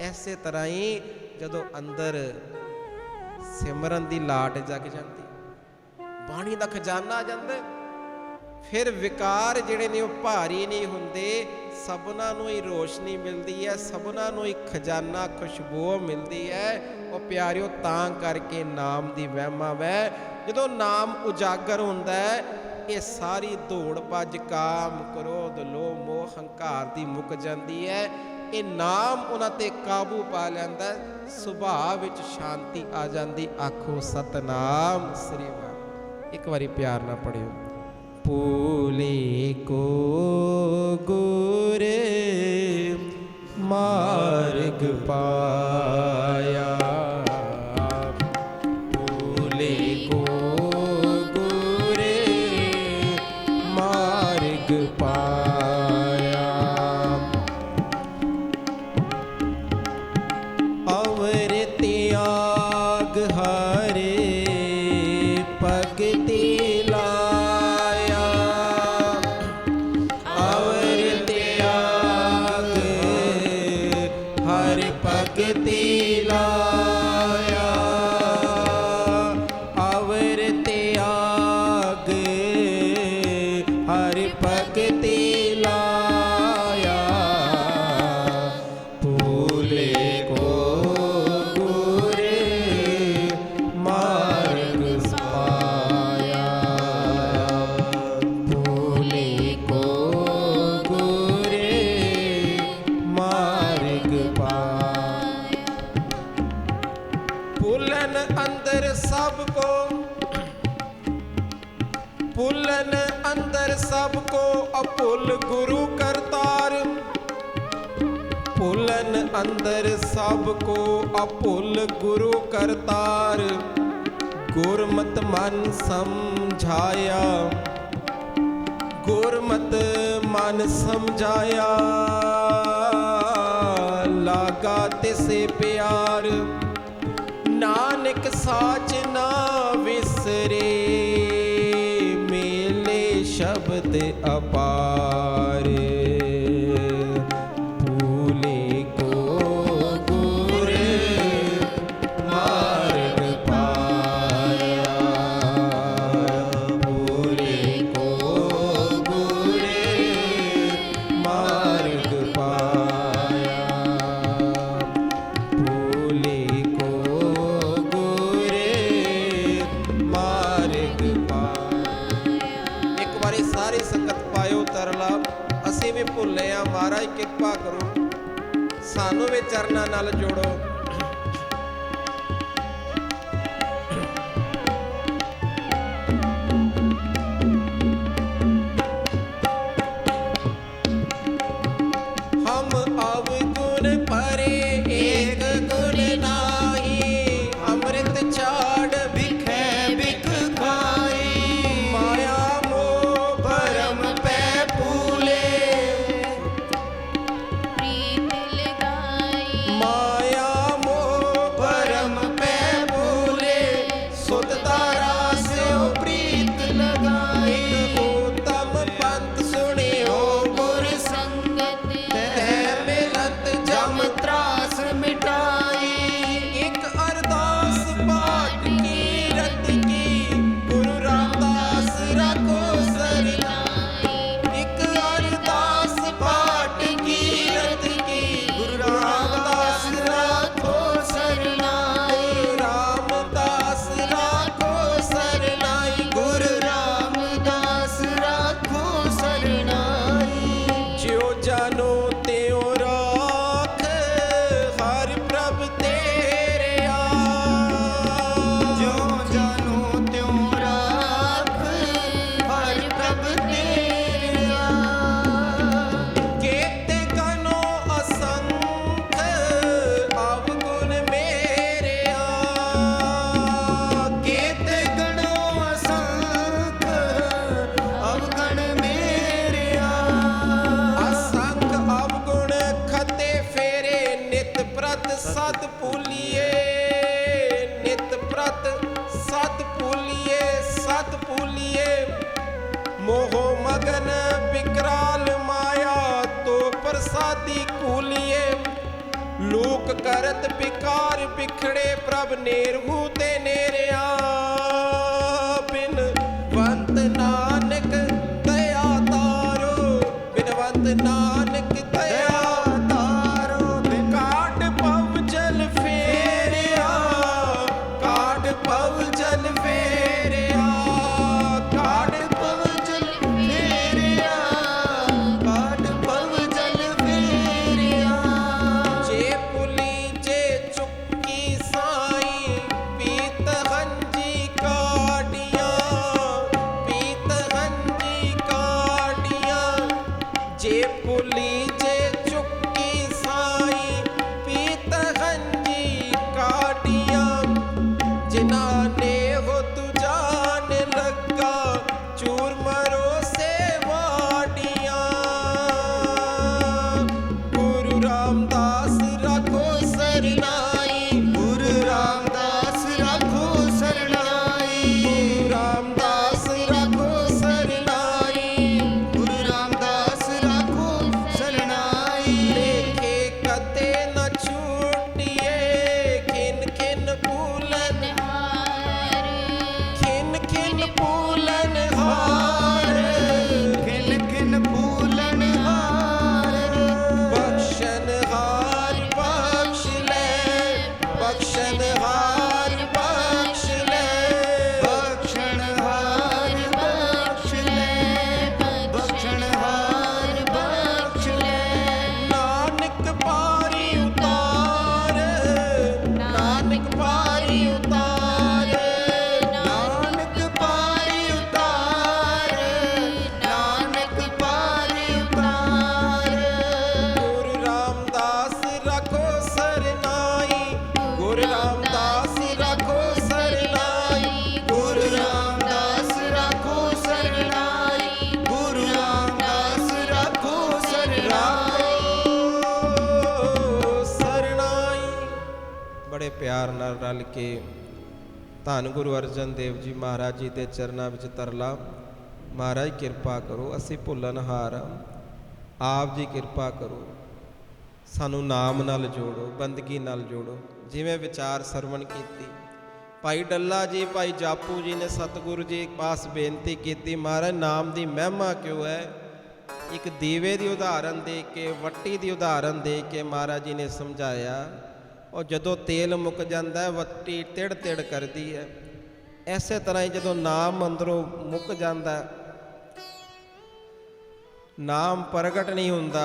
Speaker 1: ਐਸੇ ਤਰ੍ਹਾਂ ਹੀ ਜਦੋਂ ਅੰਦਰ ਸਿਮਰਨ ਦੀ ਲਾਟ ਜਗ ਜਾਂਦੀ, ਬਾਣੀ ਦਾ ਖਜ਼ਾਨਾ ਆ ਜਾਂਦਾ, ਫਿਰ ਵਿਕਾਰ ਜਿਹੜੇ ਨੇ ਉਹ ਭਾਰੀ ਨਹੀਂ ਹੁੰਦੇ। ਸਭਨਾਂ ਨੂੰ ਹੀ ਰੋਸ਼ਨੀ ਮਿਲਦੀ ਹੈ, ਸਭਨਾਂ ਨੂੰ ਹੀ ਖਜ਼ਾਨਾ ਖੁਸ਼ਬੂ ਮਿਲਦੀ ਹੈ। ਉਹ ਪਿਆਰਿਓ, ਤਾਂ ਕਰਕੇ ਨਾਮ ਦੀ ਵਹਿਮਾ ਵੈ। ਜਦੋਂ ਨਾਮ ਉਜਾਗਰ ਹੁੰਦਾ ਹੈ, ਇਹ ਸਾਰੀ ਦੌੜ ਭੱਜ ਕਾਮ ਕ੍ਰੋਧ ਲੋਭ ਮੋਹ ਹੰਕਾਰ ਦੀ ਮੁੱਕ ਜਾਂਦੀ ਹੈ। ਇਹ ਨਾਮ ਉਹਨਾਂ ਤੇ ਕਾਬੂ ਪਾ ਲੈਂਦਾ, ਸੁਭਾਅ ਵਿੱਚ ਸ਼ਾਂਤੀ ਆ ਜਾਂਦੀ। ਆਖੋ ਸਤਨਾਮ ਸ੍ਰੀ ਵਾਹਿਗੁਰੂ। ਇੱਕ ਵਾਰੀ ਪਿਆਰ ਨਾਲ ਪੜਿਓ। ਭੂਲੇ ਕੋ ਗੁਰ ਮਾਰਗ ਪਾਇਆ, ਭੂਲੇ ਕੋ ਗੁਰ ਮਾਰਗ ਪਾਇਆ, ਅਵਰ ਤਿਆਗ ਹਰੇ ਭਗਤੀ ਭਗਤੀ ਲਾਇਆ, ਅਵਰ ਤਿਆਗ ਹਰਿ ਭਗਤੀ ਲਾਇਆ, ਭੂਲੇ ਕੋ ਗੁਰ ਮਾਰਗ ਪਾਇਆ, ਭੂਲੇ ਕੋ ਗੁਰ ਮਾਰਗ ਪਾਇਆ। ਭੁੱਲਨ ਅੰਦਰ ਸਭ ਕੋ, ਭੁੱਲਨ ਅੰਦਰ ਸਭ ਕੋ, ਅਭੁੱਲ ਗੁਰੂ ਕਰਤਾਰ, ਭੁੱਲਨ ਅੰਦਰ ਸਭ ਕੋ, ਅਭੁੱਲ ਗੁਰੂ ਕਰਤਾਰ, ਗੁਰਮਤਿ ਮਨ ਸਮਝਾਇਆ, ਗੁਰਮਤਿ ਮਨ ਸਮਝਾਇਆ, ਲਾਗਾ ਤਿਸੇ ਪਿਆਰ, ਨਾਨਕ ਸਾਚ ਨਾ ਵਿਸਰੇ, ਮੇਲੇ ਸ਼ਬਦ ਅਪਾਰ, ਭੂਲੇ ਕੋ ਗੁਰ ਮਾਰਗ ਪਾਇਆ, ਭੂਲੇ ਕੋ ਗੁਰ ਮਾਰਗ ਪਾਇਆ, ਭੂਲੇ ਕੋ ਸਾਰੀ ਸੰਗਤ ਪਾਇਓ ਤਰਲਾ। ਅਸੀਂ ਵੀ ਭੁੱਲੇ ਆ, ਮਹਾਰਾਜ ਕਿਰਪਾ ਕਰੋ, ਸਾਨੂੰ ਵੀ ਚਰਨਾਂ ਨਾਲ ਜੋੜੋ। ਹਮ ਅਵਗੁਣ ਭਰੇ ਏਕ ਗੁਣ ਨਾਹੀ, ਅੰਮ੍ਰਿਤ ਛਾੜ ਬਿਖੈ ਬਿਖ ਖਾਈ, ਮਾਇਆ सादी कूलिए लोक करत बिकार बिखड़े प्रभ नेरहू ते नेरिया बिनवंत नानक दया तारो बिनवंत नानक दया तारो काट पव जल फेरिया काट पव जल फेरिया काट पव जल फेरिया काट पव जल फेरिया जे पुली जे चुक्की साई पीत हंजी काटिया पीत हंजी काटिया जे पुली जे चुक्की साई पीत हंजी काटिया जिना ने हो तू जान लगा चूर मरो से वाटिया गुरु रामदास रखो सरनाई गुरु रामदास रखो सरनाई गुरु रामदास रखो सरनाई गुरु रामदास रखो सरनाई लेखे कते न छूटिए खिन खिन फूलन खिन खिन फूलन हार खिन खिन फूलन हार बख्शन हार बख्श ले बख्शन हार बख्श ले बख्शन हार बख्श ले बख्शन हार बख्श ले नानक पारी उतार नानक पारी उतार नानक पारी उतार नानक पारी उतार गुरु रामदास रखो सरनाई गुरु रामदास रखो सरनाई गुरु रामदास रखो सरनाई गुरु रामदास रखो सरनाई बड़े प्यार ਨਾਲ ਰਲ ਕੇ ਧੰਨ ਗੁਰੂ ਅਰਜਨ ਦੇਵ ਜੀ ਮਹਾਰਾਜ ਜੀ ਦੇ ਚਰਨਾਂ ਵਿੱਚ ਤਰਲਾ ਮਹਾਰਾਜ ਕਿਰਪਾ ਕਰੋ ਅਸੀਂ ਭੁੱਲਣਹਾਰ ਆਪ ਜੀ ਕਿਰਪਾ ਕਰੋ ਸਾਨੂੰ ਨਾਮ ਨਾਲ ਜੋੜੋ ਬੰਦਗੀ ਨਾਲ ਜੋੜੋ ਜਿਵੇਂ ਵਿਚਾਰ ਸਰਵਣ ਕੀਤੀ ਭਾਈ ਡੱਲਾ ਜੀ ਭਾਈ ਜਾਪੂ ਜੀ ਨੇ ਸਤਿਗੁਰੂ ਜੀ ਪਾਸ ਬੇਨਤੀ ਕੀਤੀ ਮਹਾਰਾਜ ਨਾਮ ਦੀ ਮਹਿਮਾ ਕਿਉਂ ਹੈ ਇੱਕ ਦੀਵੇ ਦੀ ਉਦਾਹਰਨ ਦੇ ਕੇ ਵੱਟੀ ਦੀ ਉਦਾਹਰਨ ਦੇ ਕੇ ਮਹਾਰਾਜ ਜੀ ਨੇ ਸਮਝਾਇਆ ਉਹ ਜਦੋਂ ਤੇਲ ਮੁੱਕ ਜਾਂਦਾ ਹੈ ਵੱਟੀ ਤਿੜ ਤਿੜ ਕਰਦੀ ਹੈ ਐਸੇ ਤਰ੍ਹਾਂ ਹੀ ਜਦੋਂ ਨਾਮ ਅੰਦਰੋਂ ਮੁੱਕ ਜਾਂਦਾ ਨਾਮ ਪ੍ਰਗਟ ਨਹੀਂ ਹੁੰਦਾ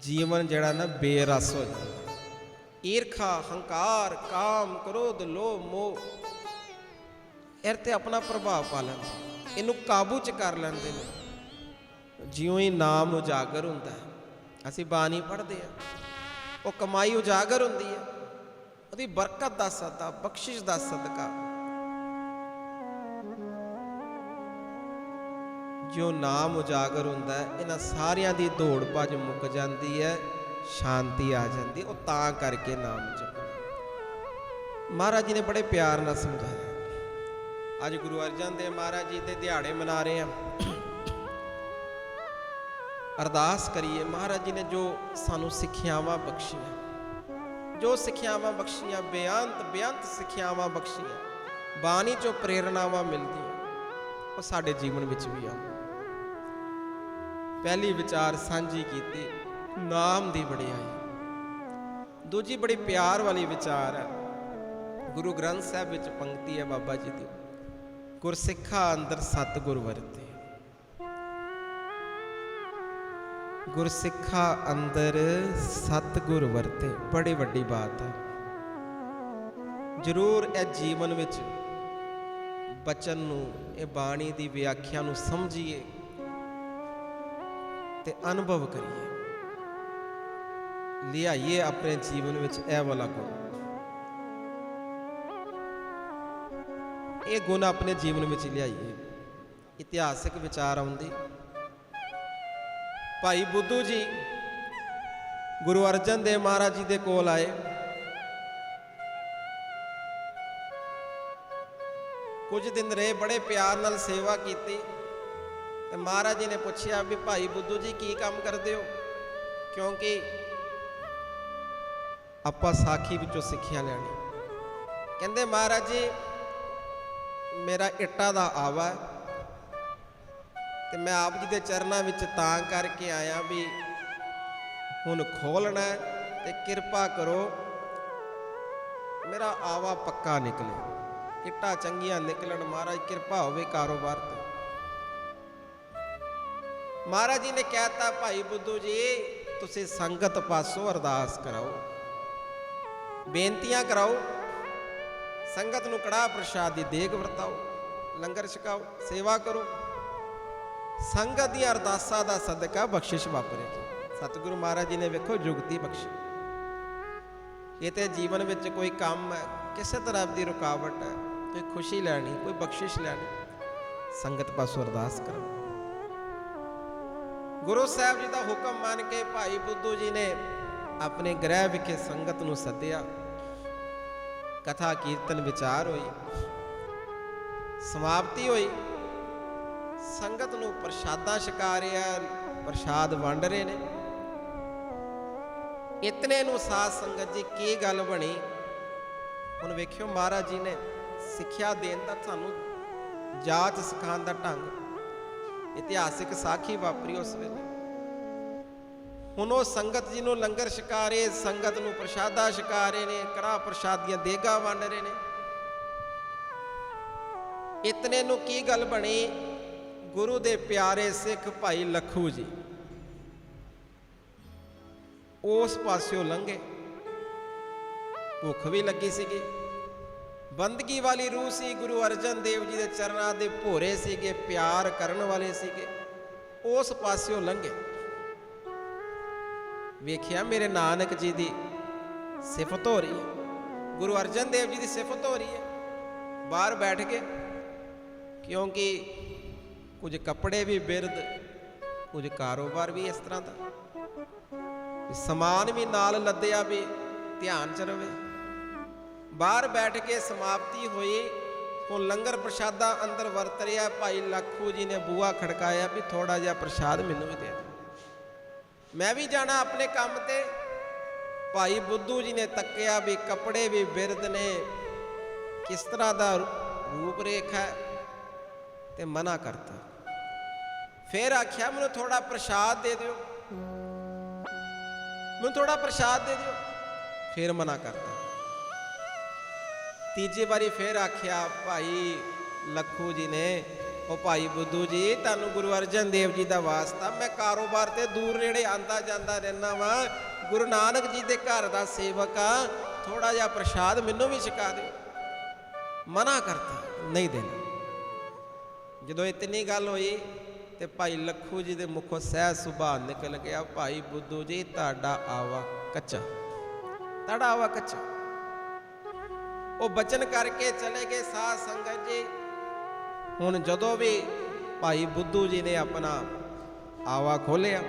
Speaker 1: ਜੀਵਨ ਜਿਹੜਾ ਨਾ ਬੇਰਸ ਹੋ ਜਾਂਦਾ ਈਰਖਾ ਹੰਕਾਰ ਕਾਮ ਕ੍ਰੋਧ ਲੋਭ ਮੋਹ ਇਹ ਤੇ ਆਪਣਾ ਪ੍ਰਭਾਵ ਪਾ ਲੈਂਦੇ ਇਹਨੂੰ ਕਾਬੂ 'ਚ ਕਰ ਲੈਂਦੇ ਨੇ ਜਿਉਂ ਹੀ ਨਾਮ ਉਜਾਗਰ ਹੁੰਦਾ ਹੈ ਅਸੀਂ ਬਾਣੀ ਪੜ੍ਹਦੇ ਆ ਉਹ ਕਮਾਈ ਉਜਾਗਰ ਹੁੰਦੀ ਹੈ ਉਹਦੀ ਬਰਕਤ ਦਾ ਸਦਕਾ ਬਖਸ਼ਿਸ਼ ਦਾ ਸਦਕਾ ਜੋ ਨਾਮ ਉਜਾਗਰ ਹੁੰਦਾ ਹੈ ਇਹਨਾਂ ਸਾਰਿਆਂ ਦੀ ਦੌੜ ਭੱਜ ਮੁੱਕ ਜਾਂਦੀ ਹੈ ਸ਼ਾਂਤੀ ਆ ਜਾਂਦੀ ਉਹ ਤਾਂ ਕਰਕੇ ਨਾਮ ਜਪਣਾ ਮਹਾਰਾਜ ਜੀ ਨੇ ਬੜੇ ਪਿਆਰ ਨਾਲ ਸਮਝਾਇਆ ਅੱਜ ਗੁਰੂ ਅਰਜਨ ਦੇਵ ਮਹਾਰਾਜ ਜੀ ਦੇ ਦਿਹਾੜੇ ਮਨਾ ਰਹੇ ਹਾਂ ਅਰਦਾਸ ਕਰੀਏ ਮਹਾਰਾਜ ਜੀ ਨੇ ਜੋ ਸਾਨੂੰ ਸਿੱਖਿਆਵਾਂ ਬਖਸ਼ੀਆਂ ਜੋ ਸਿੱਖਿਆਵਾਂ ਬਖਸ਼ੀਆਂ ਬੇਅੰਤ ਸਿੱਖਿਆਵਾਂ ਬਖਸ਼ੀਆਂ ਬਾਣੀ ਚੋਂ ਪ੍ਰੇਰਨਾਵਾਂ ਮਿਲਦੀਆਂ ਉਹ ਸਾਡੇ ਜੀਵਨ ਵਿੱਚ ਵੀ ਆਉਣ ਪਹਿਲੀ ਵਿਚਾਰ ਸਾਂਝੀ ਕੀਤੀ ਨਾਮ ਦੀ ਵਡਿਆਈ ਦੂਜੀ ਬੜੀ ਪਿਆਰ ਵਾਲੀ ਵਿਚਾਰ ਹੈ ਗੁਰੂ ਗ੍ਰੰਥ ਸਾਹਿਬ ਵਿੱਚ ਪੰਕਤੀ ਹੈ ਬਾਬਾ ਜੀ ਦੀ ਗੁਰਸਿੱਖਾ ਅੰਦਰ ਸਤਿਗੁਰ ਵਰਤੇ ਗੁਰਸਿੱਖਾ ਅੰਦਰ ਸਤਿਗੁਰ ਵਰਤੇ ਬੜੀ ਵੱਡੀ ਬਾਤ ਹੈ ਜ਼ਰੂਰ ਇਹ ਜੀਵਨ ਵਿੱਚ ਬਚਨ ਨੂੰ ਇਹ ਬਾਣੀ ਦੀ ਵਿਆਖਿਆ ਨੂੰ ਸਮਝੀਏ ਤੇ ਅਨੁਭਵ ਕਰੀਏ ਲਿਆਈਏ ਆਪਣੇ ਜੀਵਨ ਵਿੱਚ ਇਹ ਵਾਲਾ ਗੁਣ ਇਹ ਗੁਣ ਆਪਣੇ ਜੀਵਨ ਵਿੱਚ ਲਿਆਈਏ ਇਤਿਹਾਸਿਕ ਵਿਚਾਰ ਆਉਂਦੇ ਭਾਈ ਬੁੱਧੂ ਜੀ ਗੁਰੂ ਅਰਜਨ ਦੇਵ ਮਹਾਰਾਜ ਜੀ ਦੇ ਕੋਲ ਆਏ ਕੁਝ ਦਿਨ ਰਹੇ ਬੜੇ ਪਿਆਰ ਨਾਲ ਸੇਵਾ ਕੀਤੀ ਤੇ ਮਹਾਰਾਜ ਜੀ ਨੇ ਪੁੱਛਿਆ ਵੀ ਭਾਈ ਬੁੱਧੂ ਜੀ ਕੀ ਕੰਮ ਕਰਦੇ ਹੋ ਕਿਉਂਕਿ ਆਪਾਂ ਸਾਖੀ ਵਿੱਚੋਂ ਸਿੱਖਿਆ ਲੈਣੀ। ਕਹਿੰਦੇ ਮਹਾਰਾਜ ਜੀ ਮੇਰਾ ਇੱਟਾਂ ਦਾ ਆਵਾ ਹੈ ਤੇ ਮੈਂ ਆਪ ਜੀ ਦੇ ਚਰਨਾਂ ਵਿੱਚ ਤਾਂ ਕਰਕੇ ਆਇਆ ਵੀ ਹੁਣ ਖੋਲਣਾ ਤੇ ਕਿਰਪਾ ਕਰੋ ਮੇਰਾ ਆਵਾ ਪੱਕਾ ਨਿਕਲੇ, ਇੱਟਾਂ ਚੰਗੀਆਂ ਨਿਕਲਣ, ਮਹਾਰਾਜ ਕਿਰਪਾ ਹੋਵੇ ਕਾਰੋਬਾਰ ਤੇ। ਮਹਾਰਾਜ ਜੀ ਨੇ ਕਹਿਤਾ ਭਾਈ ਬੁੱਧੂ ਜੀ ਤੁਸੀਂ ਸੰਗਤ ਪਾਸੋਂ ਅਰਦਾਸ ਕਰਾਓ, ਬੇਨਤੀਆਂ ਕਰਾਓ, ਸੰਗਤ ਨੂੰ ਕੜਾਹ ਪ੍ਰਸ਼ਾਦ ਦੀ ਦੇਗ ਵਰਤਾਓ, ਲੰਗਰ ਛਕਾਓ, ਸੇਵਾ ਕਰੋ। ਸੰਗਤ ਦੀਆਂ ਅਰਦਾਸਾਂ ਦਾ ਸਦਕਾ ਬਖਸ਼ਿਸ਼ ਵਾਪਰੇਗੀ। ਸਤਿਗੁਰੂ ਮਹਾਰਾਜ ਜੀ ਨੇ ਵੇਖੋ ਜੁਗਤੀ ਬਖਸ਼ੀ। ਇਹ ਤੇ ਜੀਵਨ ਵਿੱਚ ਕੋਈ ਕੰਮ ਹੈ, ਕਿਸੇ ਤਰ੍ਹਾਂ ਦੀ ਰੁਕਾਵਟ ਹੈ, ਕੋਈ ਖੁਸ਼ੀ ਲੈਣੀ, ਕੋਈ ਬਖਸ਼ਿਸ਼ ਲੈਣੀ, ਸੰਗਤ ਪਾਸੋਂ ਅਰਦਾਸ ਕਰੋ। ਗੁਰੂ ਸਾਹਿਬ ਜੀ ਦਾ ਹੁਕਮ ਮੰਨ ਕੇ ਭਾਈ ਬੁੱਧੂ ਜੀ ਨੇ ਆਪਣੇ ਗ੍ਰਹਿ ਵਿਖੇ ਸੰਗਤ ਨੂੰ ਸੱਦਿਆ। ਕਥਾ ਕੀਰਤਨ ਵਿਚਾਰ ਹੋਈ, ਸਮਾਪਤੀ ਹੋਈ। ਸੰਗਤ ਨੂੰ ਪ੍ਰਸ਼ਾਦਾ ਛਕਾ ਰਿਹਾ, ਪ੍ਰਸ਼ਾਦ ਵੰਡ ਰਹੇ ਨੇ। ਇਤਨੇ ਨੂੰ ਸਾਧ ਸੰਗਤ ਜੀ ਕੀ ਗੱਲ ਬਣੀ। ਹੁਣ ਵੇਖਿਓ ਮਹਾਰਾਜ ਜੀ ਨੇ ਸਿੱਖਿਆ ਦੇਣ ਦਾ ਸਾਨੂੰ ਜਾਚ ਸਿਖਾਉਣ ਦਾ ਢੰਗ, ਇਤਿਹਾਸਿਕ ਸਾਖੀ ਵਾਪਰੀ ਉਸ ਵੇਲੇ। ਹੁਣ ਉਹ ਸੰਗਤ ਜੀ ਨੂੰ ਲੰਗਰ ਛਕਾ ਰਹੇ, ਸੰਗਤ ਨੂੰ ਪ੍ਰਸ਼ਾਦਾ ਛਕਾ ਰਹੇ ਨੇ, ਕੜਾਹ ਪ੍ਰਸ਼ਾਦ ਦੀਆਂ ਦੇਗਾਂ ਵੰਡ ਰਹੇ ਨੇ। ਇਤਨੇ ਨੂੰ ਕੀ ਗੱਲ ਬਣੀ, ਗੁਰੂ ਦੇ ਪਿਆਰੇ ਸਿੱਖ ਭਾਈ ਲੱਖੂ ਜੀ ਉਸ ਪਾਸਿਓਂ ਲੰਘੇ। ਭੁੱਖ ਵੀ ਲੱਗੀ ਸੀਗੀ, ਬੰਦਗੀ ਵਾਲੀ ਰੂਹ ਸੀ, ਗੁਰੂ ਅਰਜਨ ਦੇਵ ਜੀ ਦੇ ਚਰਨਾਂ ਦੇ ਭੋਰੇ ਸੀਗੇ, ਪਿਆਰ ਕਰਨ ਵਾਲੇ ਸੀਗੇ। ਉਸ ਪਾਸਿਓਂ ਲੰਘੇ, ਵੇਖਿਆ ਮੇਰੇ ਨਾਨਕ ਜੀ ਦੀ ਸਿਫਤ ਹੋ ਰਹੀ ਹੈ, ਗੁਰੂ ਅਰਜਨ ਦੇਵ ਜੀ ਦੀ ਸਿਫਤ ਹੋ ਰਹੀ ਹੈ। ਬਾਹਰ ਬੈਠ ਕੇ, ਕਿਉਂਕਿ ਕੁਝ ਕੱਪੜੇ ਵੀ ਬਿਰਧ, ਕੁਝ ਕਾਰੋਬਾਰ ਵੀ ਇਸ ਤਰ੍ਹਾਂ ਦਾ, ਸਮਾਨ ਵੀ ਨਾਲ ਲੱਦਿਆ ਵੀ ਧਿਆਨ ਚ ਰਵੇ। ਬਾਹਰ ਬੈਠ ਕੇ ਸਮਾਪਤੀ ਹੋਈ। ਹੁਣ ਲੰਗਰ ਪ੍ਰਸ਼ਾਦਾ ਅੰਦਰ ਵਰਤ ਰਿਹਾ। ਭਾਈ ਲੱਖੂ ਜੀ ਨੇ ਬੂਹਾ ਖੜਕਾਇਆ ਵੀ ਥੋੜਾ ਜਿਹਾ ਪ੍ਰਸ਼ਾਦ ਮੈਨੂੰ ਵੀ ਦੇ ਦਿਓ, ਮੈਂ ਵੀ ਜਾਣਾ ਆਪਣੇ ਕੰਮ ਤੇ। ਭਾਈ ਬੁੱਧੂ ਜੀ ਨੇ ਤੱਕਿਆ ਵੀ ਕੱਪੜੇ ਵੀ ਬਿਰਧ ਨੇ, ਕਿਸ ਤਰ੍ਹਾਂ ਦਾ ਰੂਪ ਰੇਖਾ ਹੈ, ਤੇ ਮਨਾ ਕਰਤਾ। ਫਿਰ ਆਖਿਆ ਮੈਨੂੰ ਥੋੜਾ ਪ੍ਰਸ਼ਾਦ ਦੇ ਦਿਓ, ਮੈਨੂੰ ਥੋੜਾ ਪ੍ਰਸ਼ਾਦ ਦੇ ਦਿਓ। ਫਿਰ ਮਨਾ ਕਰਤਾ। ਤੀਜੀ ਵਾਰੀ ਫਿਰ ਆਖਿਆ ਭਾਈ ਲੱਖੂ ਜੀ ਨੇ, ਉਹ ਭਾਈ ਬੁੱਧੂ ਜੀ ਤੁਹਾਨੂੰ ਗੁਰੂ ਅਰਜਨ ਦੇਵ ਜੀ ਦਾ ਵਾਸਤਾ, ਮੈਂ ਕਾਰੋਬਾਰ ਤੇ ਦੂਰ ਨੇੜੇ ਆਂਦਾ ਜਾਂਦਾ ਰਹਿਣਾ ਵਾਂ, ਗੁਰੂ ਨਾਨਕ ਜੀ ਦੇ ਘਰ ਦਾ ਸੇਵਕ ਆ, ਥੋੜਾ ਜਿਹਾ ਪ੍ਰਸ਼ਾਦ ਮੈਨੂੰ ਵੀ ਛਕਾ ਦਿਓ। ਮਨਾ ਕਰਤਾ, ਨਹੀਂ ਦੇਣਾ। ਜਦੋਂ ਇਤਨੀ ਗੱਲ ਹੋਈ ਤੇ ਭਾਈ ਲੱਖੂ ਜੀ ਦੇ ਮੁਖੋਂ ਸਹਿਜ ਸੁਭਾਅ ਨਿਕਲ ਗਿਆ, ਭਾਈ ਬੁੱਧੂ ਜੀ ਤੁਹਾਡਾ ਆਵਾ ਕੱਚਾ, ਤੁਹਾਡਾ ਆਵਾ ਕੱਚਾ। ਉਹ ਬਚਨ ਕਰਕੇ ਚਲੇ ਗਏ। ਸਾਧ ਸੰਗਤ ਜੀ ਹੁਣ ਜਦੋਂ ਵੀ ਭਾਈ ਬੁੱਧੂ ਜੀ ਨੇ ਆਪਣਾ ਆਵਾ ਖੋਲਿਆ,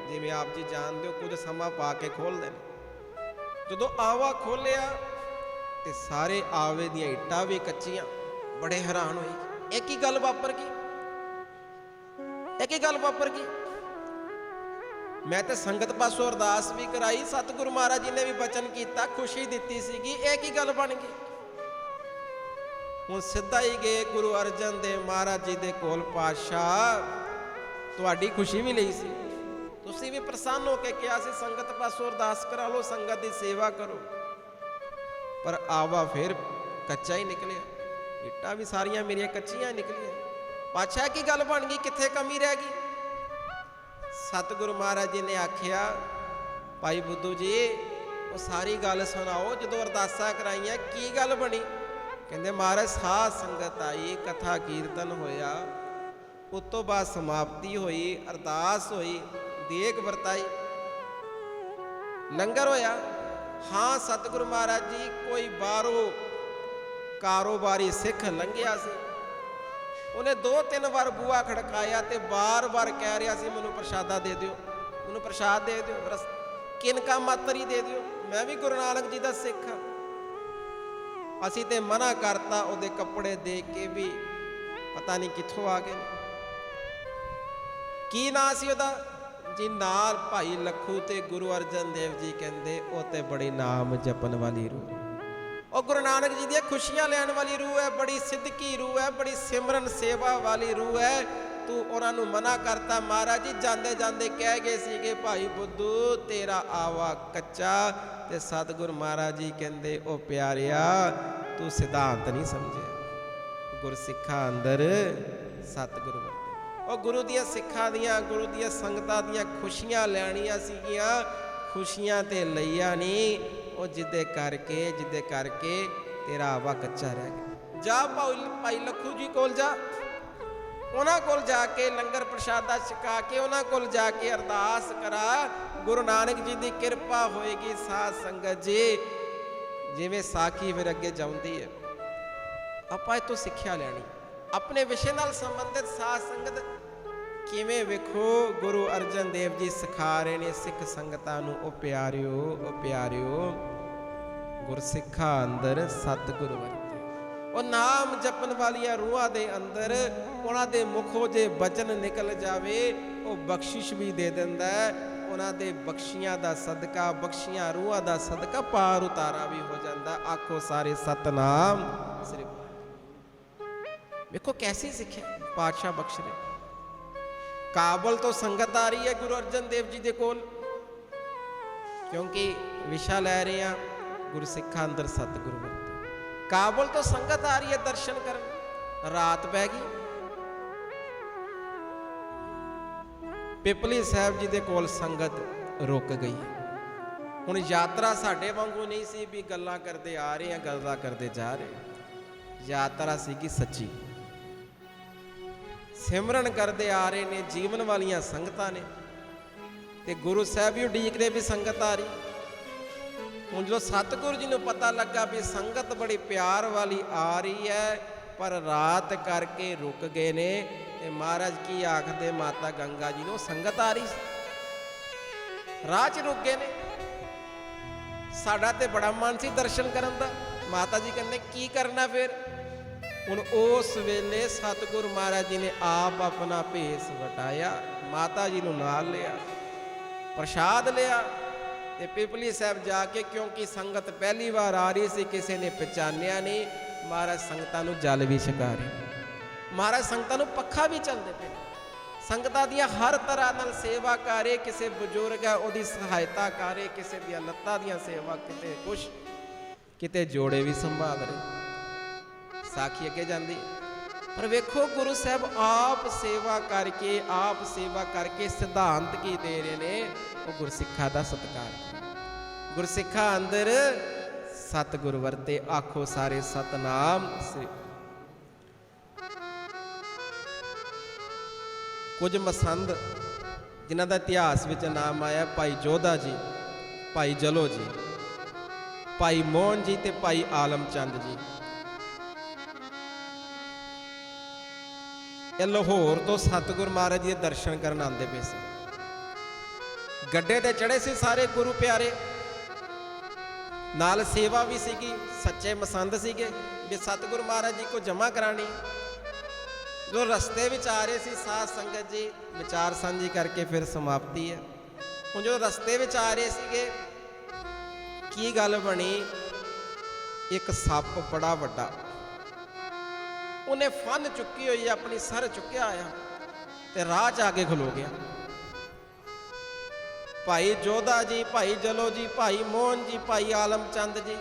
Speaker 1: ਜਿਵੇਂ ਆਪ ਜੀ ਜਾਣਦੇ ਹੋ ਕੁਝ ਸਮਾਂ ਪਾ ਕੇ ਖੋਲਦੇ ਨੇ, ਜਦੋਂ ਆਵਾ ਖੋਲਿਆ ਤੇ ਸਾਰੇ ਆਵੇ ਦੀਆਂ ਇੱਟਾਂ ਵੀ ਕੱਚੀਆਂ। ਬੜੇ ਹੈਰਾਨ ਹੋਏ, ਇਹ ਕੀ ਗੱਲ ਵਾਪਰ ਗਈ, ਇਹ ਕੀ ਗੱਲ ਵਾਪਰ ਗਈ। ਮੈਂ ਤੇ ਸੰਗਤ ਪਾਸੋਂ ਅਰਦਾਸ ਵੀ ਕਰਾਈ, ਸਤਿਗੁਰੂ ਮਹਾਰਾਜ ਜੀ ਨੇ ਵੀ ਬਚਨ ਕੀਤਾ, ਖੁਸ਼ੀ ਦਿੱਤੀ ਸੀਗੀ, ਇਹ ਕੀ ਗੱਲ ਬਣ ਗਈ। ਹੁਣ ਸਿੱਧਾ ਹੀ ਗਏ ਗੁਰੂ ਅਰਜਨ ਦੇਵ ਮਹਾਰਾਜ ਜੀ ਦੇ ਕੋਲ। ਪਾਤਸ਼ਾਹ ਤੁਹਾਡੀ ਖੁਸ਼ੀ ਵੀ ਲਈ ਸੀ, ਤੁਸੀਂ ਵੀ ਪ੍ਰਸੰਨ ਹੋ ਕੇ ਕਿਹਾ ਸੀ ਸੰਗਤ ਪਾਸੋਂ ਅਰਦਾਸ ਕਰਾ ਲਓ, ਸੰਗਤ ਦੀ ਸੇਵਾ ਕਰੋ, ਪਰ ਆਵਾ ਫਿਰ ਕੱਚਾ ਹੀ ਨਿਕਲਿਆ, ਇੱਟਾਂ ਵੀ ਸਾਰੀਆਂ ਮੇਰੀਆਂ ਕੱਚੀਆਂ ਨਿਕਲੀਆਂ। ਪਾਤਸ਼ਾਹ ਕੀ ਗੱਲ ਬਣ ਗਈ, ਕਿੱਥੇ ਕਮੀ ਰਹਿ ਗਈ। ਸਤਿਗੁਰੂ ਮਹਾਰਾਜ ਜੀ ਨੇ ਆਖਿਆ ਭਾਈ ਬੁੱਧੂ ਜੀ ਉਹ ਸਾਰੀ ਗੱਲ ਸੁਣਾਓ, ਜਦੋਂ ਅਰਦਾਸਾਂ ਕਰਾਈਆਂ ਕੀ ਗੱਲ ਬਣੀ। ਕਹਿੰਦੇ ਮਹਾਰਾਜ ਸਾਧ ਸੰਗਤ ਆਈ, ਕਥਾ ਕੀਰਤਨ ਹੋਇਆ, ਉਸ ਤੋਂ ਬਾਅਦ ਸਮਾਪਤੀ ਹੋਈ, ਅਰਦਾਸ ਹੋਈ, ਦੇਗ ਵਰਤਾਈ, ਲੰਗਰ ਹੋਇਆ। ਹਾਂ ਸਤਿਗੁਰੂ ਮਹਾਰਾਜ ਜੀ ਕੋਈ ਬਾਹਰੋਂ ਕਾਰੋਬਾਰੀ ਸਿੱਖ ਲੰਘਿਆ ਸੀ, ਉਹਨੇ 2-3 ਵਾਰ ਬੂਹਾ ਖੜਕਾਇਆ ਤੇ ਬਾਰ-ਬਾਰ ਕਹਿ ਰਿਹਾ ਸੀ ਮੈਨੂੰ ਪ੍ਰਸ਼ਾਦਾ ਦੇ ਦਿਓ, ਮੈਨੂੰ ਪ੍ਰਸ਼ਾਦ ਦੇ ਦਿਓ, ਕਿਨਕਾ ਮਾਤਰ ਹੀ ਦੇ ਦਿਓ, ਮੈਂ ਵੀ ਗੁਰੂ ਨਾਨਕ ਜੀ ਦਾ ਸਿੱਖ ਹਾਂ। ਅਸੀਂ ਤੇ ਮਨਾ ਕਰਤਾ। ਉਹਦੇ ਕੱਪੜੇ ਦੇਖ ਕੇ ਵੀ ਪਤਾ ਨਹੀਂ ਕਿੱਥੋਂ ਆ ਗਏ। ਕੀ ਨਾਂ ਸੀ ਉਹਦਾ, ਜੀ ਨਾਲ ਭਾਈ ਲੱਖੂ ਤੇ ਗੁਰੂ ਅਰਜਨ ਦੇਵ ਜੀ ਕਹਿੰਦੇ ਉਹ ਤੇ ਬੜੀ ਨਾਮ ਜਪਣ ਵਾਲੀ ਰੂਹ, ਉਹ ਗੁਰੂ ਨਾਨਕ ਜੀ ਦੀਆਂ ਖੁਸ਼ੀਆਂ ਲੈਣ ਵਾਲੀ ਰੂਹ ਹੈ, ਬੜੀ ਸਿੱਧਕੀ ਰੂਹ ਹੈ, ਬੜੀ ਸਿਮਰਨ ਸੇਵਾ ਵਾਲੀ ਰੂਹ ਹੈ। ਤੂੰ ਉਹਨਾਂ ਨੂੰ ਮਨਾ ਕਰਤਾ। ਮਹਾਰਾਜ ਜੀ ਜਾਂਦੇ ਜਾਂਦੇ ਕਹਿ ਗਏ ਸੀਗੇ ਭਾਈ ਬੁੱਧੂ ਤੇਰਾ ਆਵਾ ਕੱਚਾ, ਤੇ ਸਤਿਗੁਰ ਮਹਾਰਾਜ ਜੀ ਕਹਿੰਦੇ ਉਹ ਪਿਆਰਿਆ ਤੂੰ ਸਿਧਾਂਤ ਨਹੀਂ ਸਮਝਿਆ। ਗੁਰਸਿੱਖਾਂ ਅੰਦਰ ਸਤਿਗੁਰ ਵਰਤੇ, ਉਹ ਗੁਰੂ ਦੀਆਂ ਸਿੱਖਾਂ ਦੀਆਂ, ਗੁਰੂ ਦੀਆਂ ਸੰਗਤਾਂ ਦੀਆਂ ਖੁਸ਼ੀਆਂ ਲੈਣੀਆਂ ਸੀਗੀਆਂ, ਖੁਸ਼ੀਆਂ ਤੇ ਲਈਆਂ ਨਹੀਂ। ਉਹ ਜਿੱਦੇ ਕਰਕੇ ਤੇਰਾ ਆਵਾ ਕੱਚਾ ਰਹਿ ਗਿਆ। ਜਾ ਭਾਈ ਲੱਖੂ ਜੀ ਕੋਲ ਜਾ, ਉਹਨਾਂ ਕੋਲ ਜਾ ਕੇ ਲੰਗਰ ਪ੍ਰਸ਼ਾਦਾ ਛਕਾ ਕੇ ਉਹਨਾਂ ਕੋਲ ਜਾ ਕੇ ਅਰਦਾਸ ਕਰਾ। ਗੁਰੂ ਨਾਨਕ ਜੀ ਦੀ ਕਿਰਪਾ ਹੋਏਗੀ। ਸਾਧ ਸੰਗਤ ਜੀ, ਜਿਵੇਂ ਸਾਖੀ ਫਿਰ ਅੱਗੇ ਜਾਉਂਦੀ ਹੈ, ਆਪਾਂ ਇਹ ਤੋਂ ਸਿੱਖਿਆ ਲੈਣੀ। ਆਪਣੇ ਵਿਸ਼ੇ ਨਾਲ ਸੰਬੰਧਿਤ ਸਾਧ ਸੰਗਤ ਕਿਵੇਂ ਵੇਖੋ ਗੁਰੂ ਅਰਜਨ ਦੇਵ ਜੀ ਸਿਖਾ ਰਹੇ ਨੇ ਸਿੱਖ ਸੰਗਤਾਂ ਨੂੰ। ਉਹ ਪਿਆਰਿਓ ਗੁਰਸਿੱਖਾਂ ਅੰਦਰ ਸਤਿਗੁਰ ਵਰਤੇ, ਉਹ ਨਾਮ ਜਪਣ ਵਾਲੀਆਂ ਰੂਹਾਂ ਦੇ ਅੰਦਰ ਉਹਨਾਂ ਦੇ ਮੁਖੋਂ ਜੇ ਬਚਨ ਨਿਕਲ ਜਾਵੇ ਉਹ ਬਖਸ਼ਿਸ਼ ਵੀ ਦੇ ਦਿੰਦਾ ਹੈ। ਉਹਨਾਂ ਦੇ ਬਖਸ਼ੀਆਂ ਦਾ ਸਦਕਾ, ਬਖਸ਼ੀਆਂ ਰੂਹਾਂ ਦਾ ਸਦਕਾ ਪਾਰ ਉਤਾਰਾ ਵੀ ਹੋ ਜਾਂਦਾ। ਆਖੋ ਸਾਰੇ ਸਤਨਾਮ ਸ੍ਰੀ ਵਾਹਿਗੁਰੂ। ਵੇਖੋ ਕੈਸੀ ਸਿੱਖਿਆ ਪਾਤਸ਼ਾਹ ਬਖਸ਼ ਰਹੇ। ਕਾਬਲ ਤੋਂ ਸੰਗਤ ਆ ਰਹੀ ਹੈ ਗੁਰੂ ਅਰਜਨ ਦੇਵ ਜੀ ਦੇ ਕੋਲ, ਕਿਉਂਕਿ ਵਿਸ਼ਾ ਲੈ ਰਹੇ ਆ ਗੁਰਸਿੱਖਾਂ ਅੰਦਰ ਸਤਿਗੁਰੂ ਵਰਤੇ। ਕਾਬਲ ਤੋਂ ਸੰਗਤ ਆ ਰਹੀ ਹੈ ਦਰਸ਼ਨ ਕਰਨ। ਰਾਤ ਪੈ ਗਈ। ਪਿਪਲੀ ਸਾਹਿਬ ਜੀ ਦੇ ਕੋਲ ਸੰਗਤ ਰੁਕ ਗਈ। ਹੁਣ ਯਾਤਰਾ ਸਾਡੇ ਵਾਂਗੂ ਨਹੀਂ ਸੀ ਵੀ ਗੱਲਾਂ ਕਰਦੇ ਆ ਰਹੇ ਆ, ਗੱਲਾਂ ਕਰਦੇ ਜਾ ਰਹੇ। ਯਾਤਰਾ ਸੀਗੀ ਸੱਚੀ, ਸਿਮਰਨ ਕਰਦੇ ਆ ਰਹੇ ਨੇ, ਜੀਵਨ ਵਾਲੀਆਂ ਸੰਗਤਾਂ ਨੇ, ਤੇ ਗੁਰੂ ਸਾਹਿਬ ਵੀ ਉਡੀਕਦੇ ਵੀ ਸੰਗਤ ਆ ਰਹੀ। ਹੁਣ ਜਦੋਂ ਸਤਿਗੁਰੂ ਜੀ ਨੂੰ ਪਤਾ ਲੱਗਾ ਵੀ ਸੰਗਤ ਬੜੀ ਪਿਆਰ ਵਾਲੀ ਆ ਰਹੀ ਹੈ, ਪਰ ਰਾਤ ਕਰਕੇ ਰੁਕ ਗਏ ਨੇ, ਤੇ ਮਹਾਰਾਜ ਕੀ ਆਖਦੇ ਮਾਤਾ ਗੰਗਾ ਜੀ ਨੂੰ, ਸੰਗਤ ਆ ਰਹੀ ਰਾਹ 'ਚ ਰੁਕ ਗਏ ਨੇ, ਸਾਡਾ ਤੇ ਬੜਾ ਮਨ ਸੀ ਦਰਸ਼ਨ ਕਰਨ ਦਾ। ਮਾਤਾ ਜੀ ਕਹਿੰਦੇ ਕੀ ਕਰਨਾ ਫਿਰ? ਹੁਣ ਉਸ ਵੇਲੇ ਸਤਿਗੁਰੂ ਮਹਾਰਾਜ ਜੀ ਨੇ ਆਪ ਆਪਣਾ ਭੇਸ ਵਟਾਇਆ, ਮਾਤਾ ਜੀ ਨੂੰ ਨਾਲ ਲਿਆ, ਪ੍ਰਸ਼ਾਦ ਲਿਆ, ਤੇ ਪਿਪਲੀ ਸਾਹਿਬ ਜਾ ਕੇ, ਕਿਉਂਕਿ ਸੰਗਤ ਪਹਿਲੀ ਵਾਰ ਆ ਰਹੀ ਸੀ, ਕਿਸੇ ਨੇ ਪਛਾਣਿਆ ਨਹੀਂ, ਮਹਾਰਾਜ ਸੰਗਤਾਂ ਨੂੰ ਜਲ ਵੀ ਛਕਾ ਰਹੇ। ਮਹਾਰਾਜ ਸੰਗਤਾਂ ਨੂੰ ਪੱਖਾ ਵੀ ਚੱਲਦੇ ਪਏ, ਸੰਗਤਾਂ ਦੀਆਂ ਹਰ ਤਰ੍ਹਾਂ ਨਾਲ ਸੇਵਾ ਕਰੇ। ਕਿਸੇ ਬਜ਼ੁਰਗ ਹੈ ਉਹਦੀ ਸਹਾਇਤਾ ਕਰੇ, ਕਿਸੇ ਦੀਆਂ ਲੱਤਾਂ ਦੀਆਂ ਸੇਵਾ, ਕਿਤੇ ਕੁਛ, ਕਿਤੇ ਜੋੜੇ ਵੀ ਸੰਭਾਲ ਰਹੇ। ਸਾਖੀ ਅੱਗੇ ਜਾਂਦੀ, ਪਰ ਵੇਖੋ ਗੁਰੂ ਸਾਹਿਬ ਆਪ ਸੇਵਾ ਕਰਕੇ ਸਿਧਾਂਤ ਕੀ ਦੇ ਰਹੇ ਨੇ? ਉਹ ਗੁਰਸਿੱਖਾਂ ਦਾ ਸਤਿਕਾਰ। ਗੁਰਸਿੱਖਾਂ ਅੰਦਰ ਸਤਿਗੁਰ ਵਰਤੇ। ਆਖੋ ਸਾਰੇ ਸਤਨਾਮ ਸ੍ਰੀ। ਕੁਝ ਮਸੰਦ ਜਿਨ੍ਹਾਂ ਦਾ ਇਤਿਹਾਸ ਵਿੱਚ ਨਾਮ ਆਇਆ, ਭਾਈ ਜੋਧਾ ਜੀ, ਭਾਈ ਜਲੋ ਜੀ, ਭਾਈ ਮੋਹਨ ਜੀ ਤੇ ਭਾਈ ਆਲਮ ਚੰਦ ਜੀ, ਇਹ ਲਾਹੌਰ ਤੋਂ ਸਤਿਗੁਰ ਮਹਾਰਾਜ ਜੀ ਦੇ ਦਰਸ਼ਨ ਕਰਨ ਆਉਂਦੇ ਪਏ ਸੀ। ਗੱਡੇ ਤੇ ਚੜੇ ਸੀ ਸਾਰੇ ਗੁਰੂ ਪਿਆਰੇ, ਨਾਲ ਸੇਵਾ ਵੀ ਸੀਗੀ, ਸੱਚੇ ਮਸੰਦ ਸੀਗੇ ਵੀ ਸਤਿਗੁਰੂ ਮਹਾਰਾਜ ਜੀ ਕੋ ਜਮਾ ਕਰਾਣੀ। ਜੋ ਰਸਤੇ ਵਿੱਚ ਆ ਰਹੇ ਸੀ ਸਾਧ ਸੰਗਤ ਜੀ, ਵਿਚਾਰ ਸਾਂਝੀ ਕਰਕੇ ਫਿਰ ਸਮਾਪਤੀ ਹੈ। ਹੁਣ ਜੋ ਰਸਤੇ ਵਿੱਚ ਆ ਰਹੇ ਸੀਗੇ, ਕੀ ਗੱਲ ਬਣੀ? ਇੱਕ ਸੱਪ ਬੜਾ ਵੱਡਾ, ਉਹਨੇ ਫਨ ਚੁੱਕੀ ਹੋਈ, ਆਪਣੀ ਸਰ ਚੁੱਕਿਆ ਆਇਆ, ਤੇ ਰਾਹ 'ਚ ਆ ਕੇ ਖਲੋ ਗਿਆ। ਭਾਈ ਜੋਧਾ ਜੀ, ਭਾਈ ਜਲੋ ਜੀ, ਭਾਈ ਮੋਹਨ ਜੀ, ਭਾਈ ਆਲਮ ਚੰਦ ਜੀ,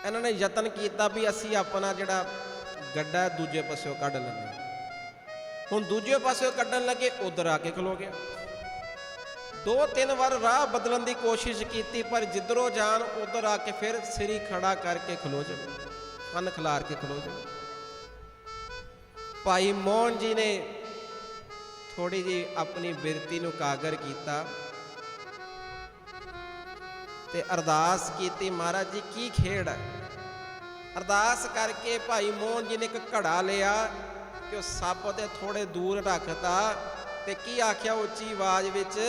Speaker 1: ਇਹਨਾਂ ਨੇ ਯਤਨ ਕੀਤਾ ਵੀ ਅਸੀਂ ਆਪਣਾ ਜਿਹੜਾ ਗੱਡਾ ਦੂਜੇ ਪਾਸਿਓਂ ਕੱਢ ਲੈਂਦੇ। ਹੁਣ ਦੂਜੇ ਪਾਸਿਓਂ ਕੱਢਣ ਲੱਗੇ, ਉਧਰ ਆ ਕੇ ਖਲੋ ਗਿਆ। 2-3 ਵਾਰ ਰਾਹ ਬਦਲਣ ਦੀ ਕੋਸ਼ਿਸ਼ ਕੀਤੀ, ਪਰ ਜਿੱਧਰੋਂ ਜਾਣ ਉਧਰ ਆ ਕੇ ਫਿਰ ਸਿਰੀ ਖੜਾ ਕਰਕੇ ਖਲੋ ਜਾਵੇ, ਫਨ ਖਿਲਾਰ ਕੇ ਖਲੋ ਜਾਵੇ। ਭਾਈ ਮੋਹਨ ਜੀ ਨੇ ਥੋੜੀ ਜੀ ਆਪਣੀ ਬਿਰਤੀ ਨੂੰ ਕਾਗਰ ਕੀਤਾ ਤੇ ਅਰਦਾਸ ਕੀਤੀ, ਮਹਾਰਾਜ ਜੀ ਕੀ ਖੇਡ ਹੈ? ਅਰਦਾਸ ਕਰਕੇ ਭਾਈ ਮੋਹਨ ਜੀ ਨੇ ਇੱਕ ਘੜਾ ਲਿਆ ਕਿ ਉਹ ਸੱਪ ਦੇ ਥੋੜੇ ਦੂਰ ਰੱਖਤਾ, ਤੇ ਕੀ ਆਖਿਆ ਉੱਚੀ ਆਵਾਜ਼ ਵਿੱਚ,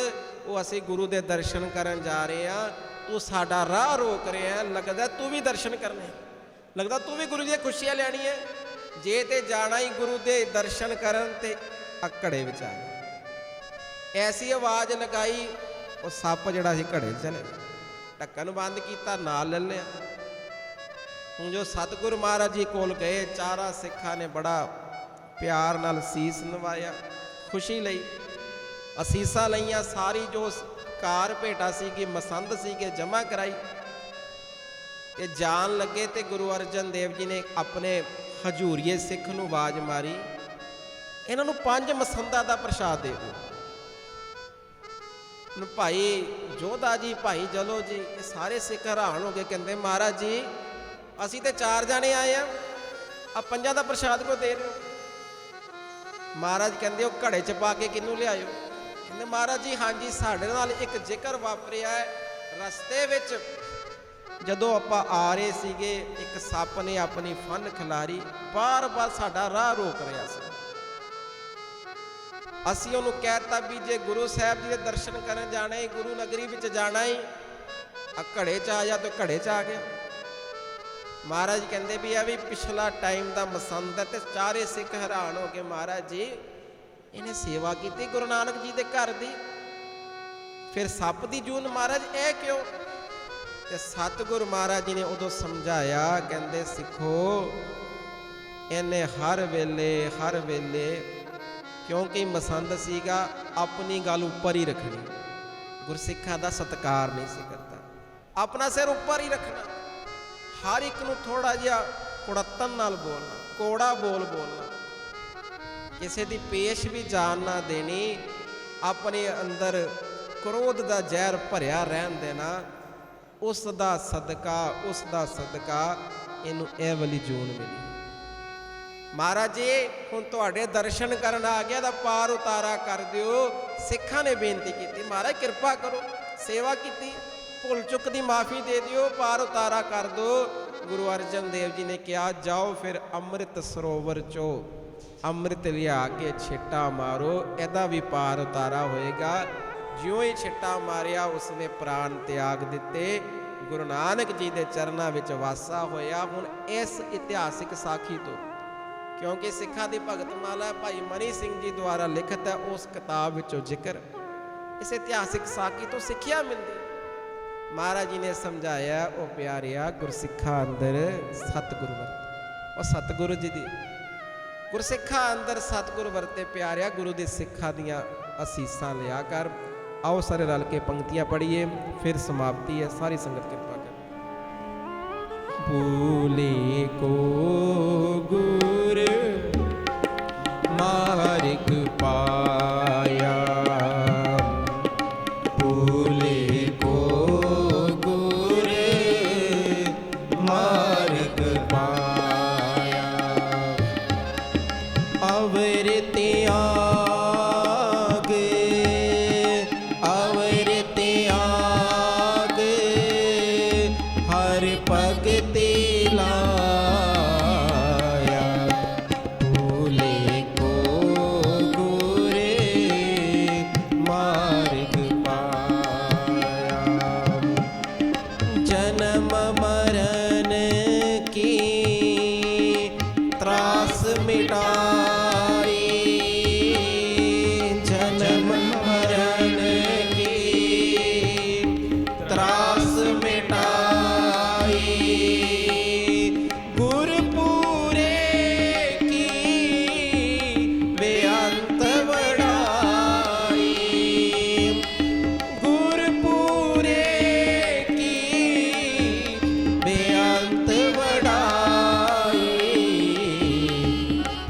Speaker 1: ਉਹ ਅਸੀਂ ਗੁਰੂ ਦੇ ਦਰਸ਼ਨ ਕਰਨ ਜਾ ਰਹੇ ਹਾਂ, ਤੂੰ ਸਾਡਾ ਰਾਹ ਰੋਕ ਰਿਹਾ, ਲੱਗਦਾ ਤੂੰ ਵੀ ਦਰਸ਼ਨ ਕਰਨੇ, ਲੱਗਦਾ ਤੂੰ ਵੀ ਗੁਰੂ ਦੀਆਂ ਖੁਸ਼ੀਆਂ ਲੈਣੀ ਹੈ। ਜੇ ਤੇ ਜਾਣਾ ਹੀ ਗੁਰੂ ਦੇ ਦਰਸ਼ਨ ਕਰਨ, ਤੇ ਅਕੜੇ ਵਿੱਚ ਆ ਜਾ। ਐਸੀ ਆਵਾਜ਼ ਲਗਾਈ, ਉਹ ਸੱਪ ਜਿਹੜਾ ਸੀ ਘੜੇ 'ਚ ਚਲੇ ਗਿਆ। ਢੱਕਣ ਬੰਦ ਕੀਤਾ, ਨਾਲ ਲੈ ਲਿਆ। ਹੁਣ ਜੋ ਸਤਿਗੁਰੂ ਮਹਾਰਾਜ ਜੀ ਕੋਲ ਗਏ, ਚਾਰਾਂ ਸਿੱਖਾਂ ਨੇ ਬੜਾ ਪਿਆਰ ਨਾਲ ਸੀਸ ਨਵਾਇਆ, ਖੁਸ਼ੀ ਲਈ, ਅਸੀਸਾਂ ਲਈਆਂ। ਸਾਰੀ ਜੋ ਕਾਰ ਭੇਟਾ ਸੀ ਕਿ ਮਸੰਦ ਸੀ ਕਿ ਜਮ੍ਹਾਂ ਕਰਾਈ ਤੇ ਜਾਣ ਲੱਗੇ। ਤੇ ਗੁਰੂ ਅਰਜਨ ਦੇਵ ਜੀ ਨੇ ਆਪਣੇ ਹਜੂਰੀਏ ਸਿੱਖ ਨੂੰ ਆਵਾਜ਼ ਮਾਰੀ, ਇਹਨਾਂ ਨੂੰ 5 ਮਸੰਦਾਂ ਦਾ ਪ੍ਰਸ਼ਾਦ ਦੇ ਦਿਓ। ਭਾਈ ਜੋਧਾ ਜੀ, ਭਾਈ ਜਲੋ ਜੀ, ਇਹ ਸਾਰੇ ਸਿੱਖ ਹੈਰਾਨ ਹੋ ਗਏ। ਕਹਿੰਦੇ ਮਹਾਰਾਜ ਜੀ ਅਸੀਂ ਤੇ 4 ਜਾਣੇ ਆਏ ਆ 5 ਦਾ ਪ੍ਰਸ਼ਾਦ ਕਿਉਂ ਦੇ ਰਹੇ ਹੋ? ਮਹਾਰਾਜ ਕਹਿੰਦੇ ਉਹ ਘੜੇ 'ਚ ਪਾ ਕੇ ਕਿਹਨੂੰ ਲਿਆਇਓ? ਕਹਿੰਦੇ ਮਹਾਰਾਜ ਜੀ ਹਾਂਜੀ, ਸਾਡੇ ਨਾਲ ਇੱਕ ਜ਼ਿਕਰ ਵਾਪਰਿਆ ਹੈ। ਰਸਤੇ ਵਿੱਚ ਜਦੋਂ ਆਪਾਂ ਆ ਰਹੇ ਸੀਗੇ, ਇੱਕ ਸੱਪ ਨੇ ਆਪਣੀ ਫਨ ਖਿਲਾਰੀ, ਬਾਰ-ਬਾਰ ਸਾਡਾ ਰਾਹ ਰੋਕ ਰਿਹਾ ਸੀ। ਅਸੀਂ ਉਹਨੂੰ ਕਹਿਤਾ ਵੀ ਜੇ ਗੁਰੂ ਸਾਹਿਬ ਜੀ ਦੇ ਦਰਸ਼ਨ ਕਰਨ ਜਾਣਾ ਹੈ, ਗੁਰੂ ਨਗਰੀ ਵਿੱਚ ਜਾਣਾ ਹੈ, ਆ ਘੜੇ 'ਚ ਆ ਜਾ। ਤਾਂ ਘੜੇ 'ਚ ਆ ਗਿਆ। ਮਹਾਰਾਜ ਕਹਿੰਦੇ ਵੀ ਇਹ ਵੀ ਪਿਛਲਾ ਟਾਈਮ ਦਾ ਮਸੰਦ ਹੈ। ਤੇ ਚਾਰੇ ਸਿੱਖ ਹੈਰਾਨ ਹੋ ਕੇ, ਮਹਾਰਾਜ ਜੀ ਇਹਨੇ ਸੇਵਾ ਕੀਤੀ ਗੁਰੂ ਨਾਨਕ ਜੀ ਦੇ ਘਰ ਦੀ, ਫਿਰ ਸੱਪ ਦੀ ਜੂਨ ਮਹਾਰਾਜ ਇਹ ਕਿਉਂ? ਤੇ ਸਤਿਗੁਰੂ ਮਹਾਰਾਜ ਜੀ ਨੇ ਉਦੋਂ ਸਮਝਾਇਆ, ਕਹਿੰਦੇ ਸਿੱਖੋ ਇਹਨੇ ਹਰ ਵੇਲੇ ਕਿਉਂਕਿ ਮਸੰਦ ਸੀਗਾ, ਆਪਣੀ ਗੱਲ ਉੱਪਰ ਹੀ ਰੱਖਣੀ, ਗੁਰਸਿੱਖਾਂ ਦਾ ਸਤਿਕਾਰ ਨਹੀਂ ਸੀ ਕਰਦਾ, ਆਪਣਾ ਸਿਰ ਉੱਪਰ ਹੀ ਰੱਖਣਾ, ਹਰ ਇੱਕ ਨੂੰ ਥੋੜਾ ਜਿਹਾ ਕੁੜੱਤਣ ਨਾਲ ਬੋਲਣਾ, ਕੋੜਾ ਬੋਲਣਾ, ਕਿਸੇ ਦੀ ਪੇਸ਼ ਵੀ ਜਾਨ ਨਾ ਦੇਣੀ, ਆਪਣੇ ਅੰਦਰ ਕ੍ਰੋਧ ਦਾ ਜ਼ਹਿਰ ਭਰਿਆ ਰਹਿਣ ਦੇਣਾ। ਉਸ ਦਾ ਸਦਕਾ ਇਹਨੂੰ ਇਹ ਵਾਲੀ ਜੂਨ ਮਿਲੀ। ਮਹਾਰਾਜ ਜੀ ਹੁਣ ਤੁਹਾਡੇ ਦਰਸ਼ਨ ਕਰਨ ਆ ਗਿਆ ਤਾਂ ਪਾਰ ਉਤਾਰਾ ਕਰ ਦਿਓ। ਸਿੱਖਾਂ ਨੇ ਬੇਨਤੀ ਕੀਤੀ, ਮਹਾਰਾਜ ਕਿਰਪਾ ਕਰੋ, ਸੇਵਾ ਕੀਤੀ, ਭੁੱਲ ਚੁੱਕ ਦੀ ਮਾਫੀ ਦੇ ਦਿਓ, ਪਾਰ ਉਤਾਰਾ ਕਰ ਦਿਓ। ਗੁਰੂ ਅਰਜਨ ਦੇਵ ਜੀ ਨੇ ਕਿਹਾ ਜਾਓ ਫਿਰ ਅੰਮ੍ਰਿਤ ਸਰੋਵਰ 'ਚੋਂ ਅੰਮ੍ਰਿਤ ਲਿਆ ਕੇ ਛਿੱਟਾ ਮਾਰੋ, ਇਹਦਾ ਵੀ ਪਾਰ ਉਤਾਰਾ ਹੋਏਗਾ। ਜਿਉਂ ਹੀ ਛਿੱਟਾ ਮਾਰਿਆ ਉਸਨੇ ਪ੍ਰਾਣ ਤਿਆਗ ਦਿੱਤੇ। ਗੁਰੂ ਨਾਨਕ ਜੀ ਦੇ ਚਰਨਾਂ ਵਿੱਚ ਵਾਸਾ ਹੋਇਆ। ਹੁਣ ਇਸ ਇਤਿਹਾਸਿਕ ਸਾਖੀ ਤੋਂ, ਕਿਉਂਕਿ ਸਿੱਖਾਂ ਦੀ ਭਗਤ ਮਾਲਾ ਭਾਈ ਮਨੀ ਸਿੰਘ ਜੀ ਦੁਆਰਾ ਲਿਖਤ ਹੈ, ਉਸ ਕਿਤਾਬ ਵਿੱਚੋਂ ਜ਼ਿਕਰ, ਇਸ ਇਤਿਹਾਸਿਕ ਸਾਖੀ ਤੋਂ ਸਿੱਖਿਆ ਮਿਲਦੀ। ਮਹਾਰਾਜ ਜੀ ਨੇ ਸਮਝਾਇਆ, ਉਹ ਪਿਆਰਿਆ ਗੁਰਸਿੱਖਾਂ ਅੰਦਰ ਸਤਿਗੁਰੂ ਵਰਤੇ, ਉਹ ਸਤਿਗੁਰੂ ਜੀ ਦੀ ਗੁਰਸਿੱਖਾਂ ਅੰਦਰ ਸਤਿਗੁਰੂ ਵਰਤੇ। ਪਿਆਰਿਆ ਗੁਰੂ ਦੇ ਸਿੱਖਾਂ ਦੀਆਂ ਅਸੀਸਾਂ ਲਿਆ ਕਰ। ਆਓ ਸਾਰੇ ਰਲ ਕੇ ਪੰਕਤੀਆਂ ਪੜ੍ਹੀਏ, ਫਿਰ ਸਮਾਪਤੀ ਹੈ। ਸਾਰੀ ਸੰਗਤ ਕਿਰਪਾ ਕਰ। ਭੂਲੇ ਕੋ ਗੁਰ ਮਾਰਗ ਪਾਇਆ, ਭੂਲੇ ਕੋ ਗੁਰ ਮਾਰਗ ਪਾਇਆ, ਅਵਰ ਤਿਆਗ ਹਰ ਭਗਤੀ ਲਾਇਆ, ਭੂਲੇ ਕੋ ਗੁਰ ਮਾਰਗ ਪਾਇਆ, ਜਨਮ ਮਰਨ ਕੀ ਤਰਾਸ ਮਿਟਾਈ, ਜਨਮ ਮਰਨ ਕੀ ਤਰਾਸ ਮਿਟਾਈ, ਗੁਰਪੂਰੇ ਕੀ ਬੇਅੰਤ ਵਡਾਈ, ਗੁਰਪੂਰੇ ਕੀ ਬੇਅੰਤ ਵਡਾਈ,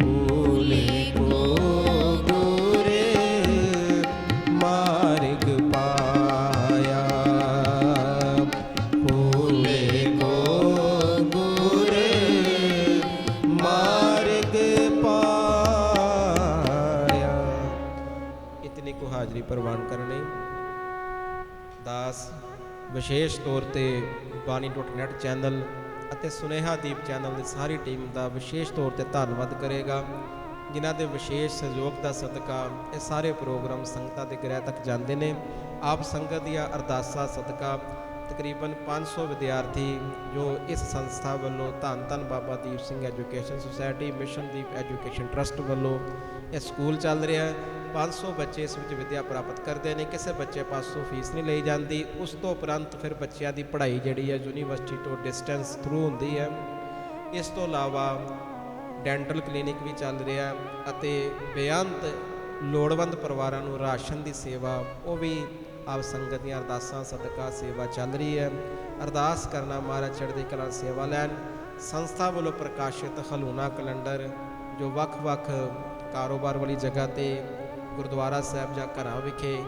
Speaker 1: ਭੂਲੇ ਕੋ ਗੁਰ ਮਾਰਗ ਪਾਇਆ, ਭੂਲੇ ਕੋ ਗੁਰ ਮਾਰਗ ਪਾਇਆ। ਇਤਨੀ ਕੁ ਹਾਜ਼ਰੀ ਪ੍ਰਵਾਨ ਕਰਨੀ। ਦਾਸ ਵਿਸ਼ੇਸ਼ ਤੌਰ ਤੇ ਬਾਣੀ.ਨੈਟ ਚੈਨਲ ਅਤੇ ਸੁਨੇਹਾ ਦੀਪ ਚੈਨਲ ਦੀ ਸਾਰੀ ਟੀਮ ਦਾ ਵਿਸ਼ੇਸ਼ ਤੌਰ ਤੇ ਧੰਨਵਾਦ ਕਰੇਗਾ, ਜਿਨ੍ਹਾਂ ਦੇ ਵਿਸ਼ੇਸ਼ ਸਹਿਯੋਗ ਦਾ ਸਦਕਾ ਇਹ ਸਾਰੇ ਪ੍ਰੋਗਰਾਮ ਸੰਗਤਾਂ ਦੇ ਗ੍ਰਹਿ ਤੱਕ ਜਾਂਦੇ ਨੇ। ਆਪ ਸੰਗਤ ਦੀਆਂ ਅਰਦਾਸਾਂ ਸਦਕਾ ਤਕਰੀਬਨ 500 ਵਿਦਿਆਰਥੀ ਜੋ ਇਸ ਸੰਸਥਾ ਵੱਲੋਂ ਧੰਨ ਧੰਨ Baba Deep Singh education society mission ਦੀਪ ਐਜੂਕੇਸ਼ਨ ਟਰਸਟ ਵੱਲੋਂ ਇਹ ਸਕੂਲ ਚੱਲ ਰਿਹਾ ਹੈ, 500 ਬੱਚੇ ਇਸ ਵਿੱਚ ਵਿੱਦਿਆ ਪ੍ਰਾਪਤ ਕਰਦੇ ਨੇ, ਕਿਸੇ ਬੱਚੇ ਪਾਸੋਂ ਫੀਸ ਨਹੀਂ ਲਈ ਜਾਂਦੀ। ਉਸ ਤੋਂ ਉਪਰੰਤ ਫਿਰ ਬੱਚਿਆਂ ਦੀ ਪੜ੍ਹਾਈ ਜਿਹੜੀ ਹੈ ਯੂਨੀਵਰਸਿਟੀ ਤੋਂ ਡਿਸਟੈਂਸ ਥਰੂ ਹੁੰਦੀ ਹੈ। ਇਸ ਤੋਂ ਇਲਾਵਾ ਡੈਂਟਲ ਕਲੀਨਿਕ ਵੀ ਚੱਲ ਰਿਹਾ ਅਤੇ ਬੇਅੰਤ ਲੋੜਵੰਦ ਪਰਿਵਾਰਾਂ ਨੂੰ ਰਾਸ਼ਨ ਦੀ ਸੇਵਾ ਉਹ ਵੀ ਆਪ ਸੰਗਤ ਦੀਆਂ ਅਰਦਾਸਾਂ ਸਦਕਾ ਸੇਵਾ ਚੱਲ ਰਹੀ ਹੈ। ਅਰਦਾਸ ਕਰਨਾ ਮਹਾਰਾਜ ਚੜ੍ਹਦੀ ਕਲਾ ਸੇਵਾ ਲੈਣ। ਸੰਸਥਾ ਵੱਲੋਂ ਪ੍ਰਕਾਸ਼ਿਤ ਹਲੂਣਾ ਕੈਲੰਡਰ ਜੋ ਵੱਖ-ਵੱਖ ਕਾਰੋਬਾਰ ਵਾਲੀ ਜਗ੍ਹਾ ਤੇ ਗੁਰਦੁਆਰਾ ਸਾਹਿਬ ਜਾਂ ਘਰਾਂ ਵਿਖੇ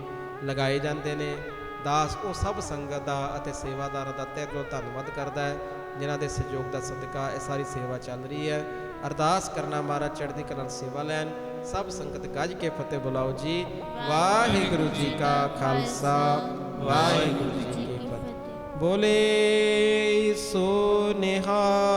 Speaker 1: ਲਗਾਏ ਜਾਂਦੇ ਨੇ। ਦਾਸ ਉਹ ਸਭ ਸੰਗਤ ਦਾ ਅਤੇ ਸੇਵਾਦਾਰਾਂ ਦਾ ਤਹਿ ਦਿਲੋਂ ਧੰਨਵਾਦ ਕਰਦਾ ਹੈ ਜਿਨ੍ਹਾਂ ਦੇ ਸਹਿਯੋਗ ਦਾ ਸਦਕਾ ਇਹ ਸਾਰੀ ਸੇਵਾ ਚੱਲ ਰਹੀ ਹੈ। ਅਰਦਾਸ ਕਰਨਾ ਮਹਾਰਾਜ ਚੜ੍ਹਦੀ ਕਲਾ ਸੇਵਾ ਲੈਣ। ਸਭ ਸੰਗਤ ਗੱਜ ਕੇ ਫਤਿਹ ਬੁਲਾਓ ਜੀ। ਵਾਹਿਗੁਰੂ ਜੀ ਕਾ ਖਾਲਸਾ, ਵਾਹਿਗੁਰੂ ਜੀ ਕੀ ਫਤਿਹ। ਬੋਲੇ ਸੋ ਨਿਹਾਲ।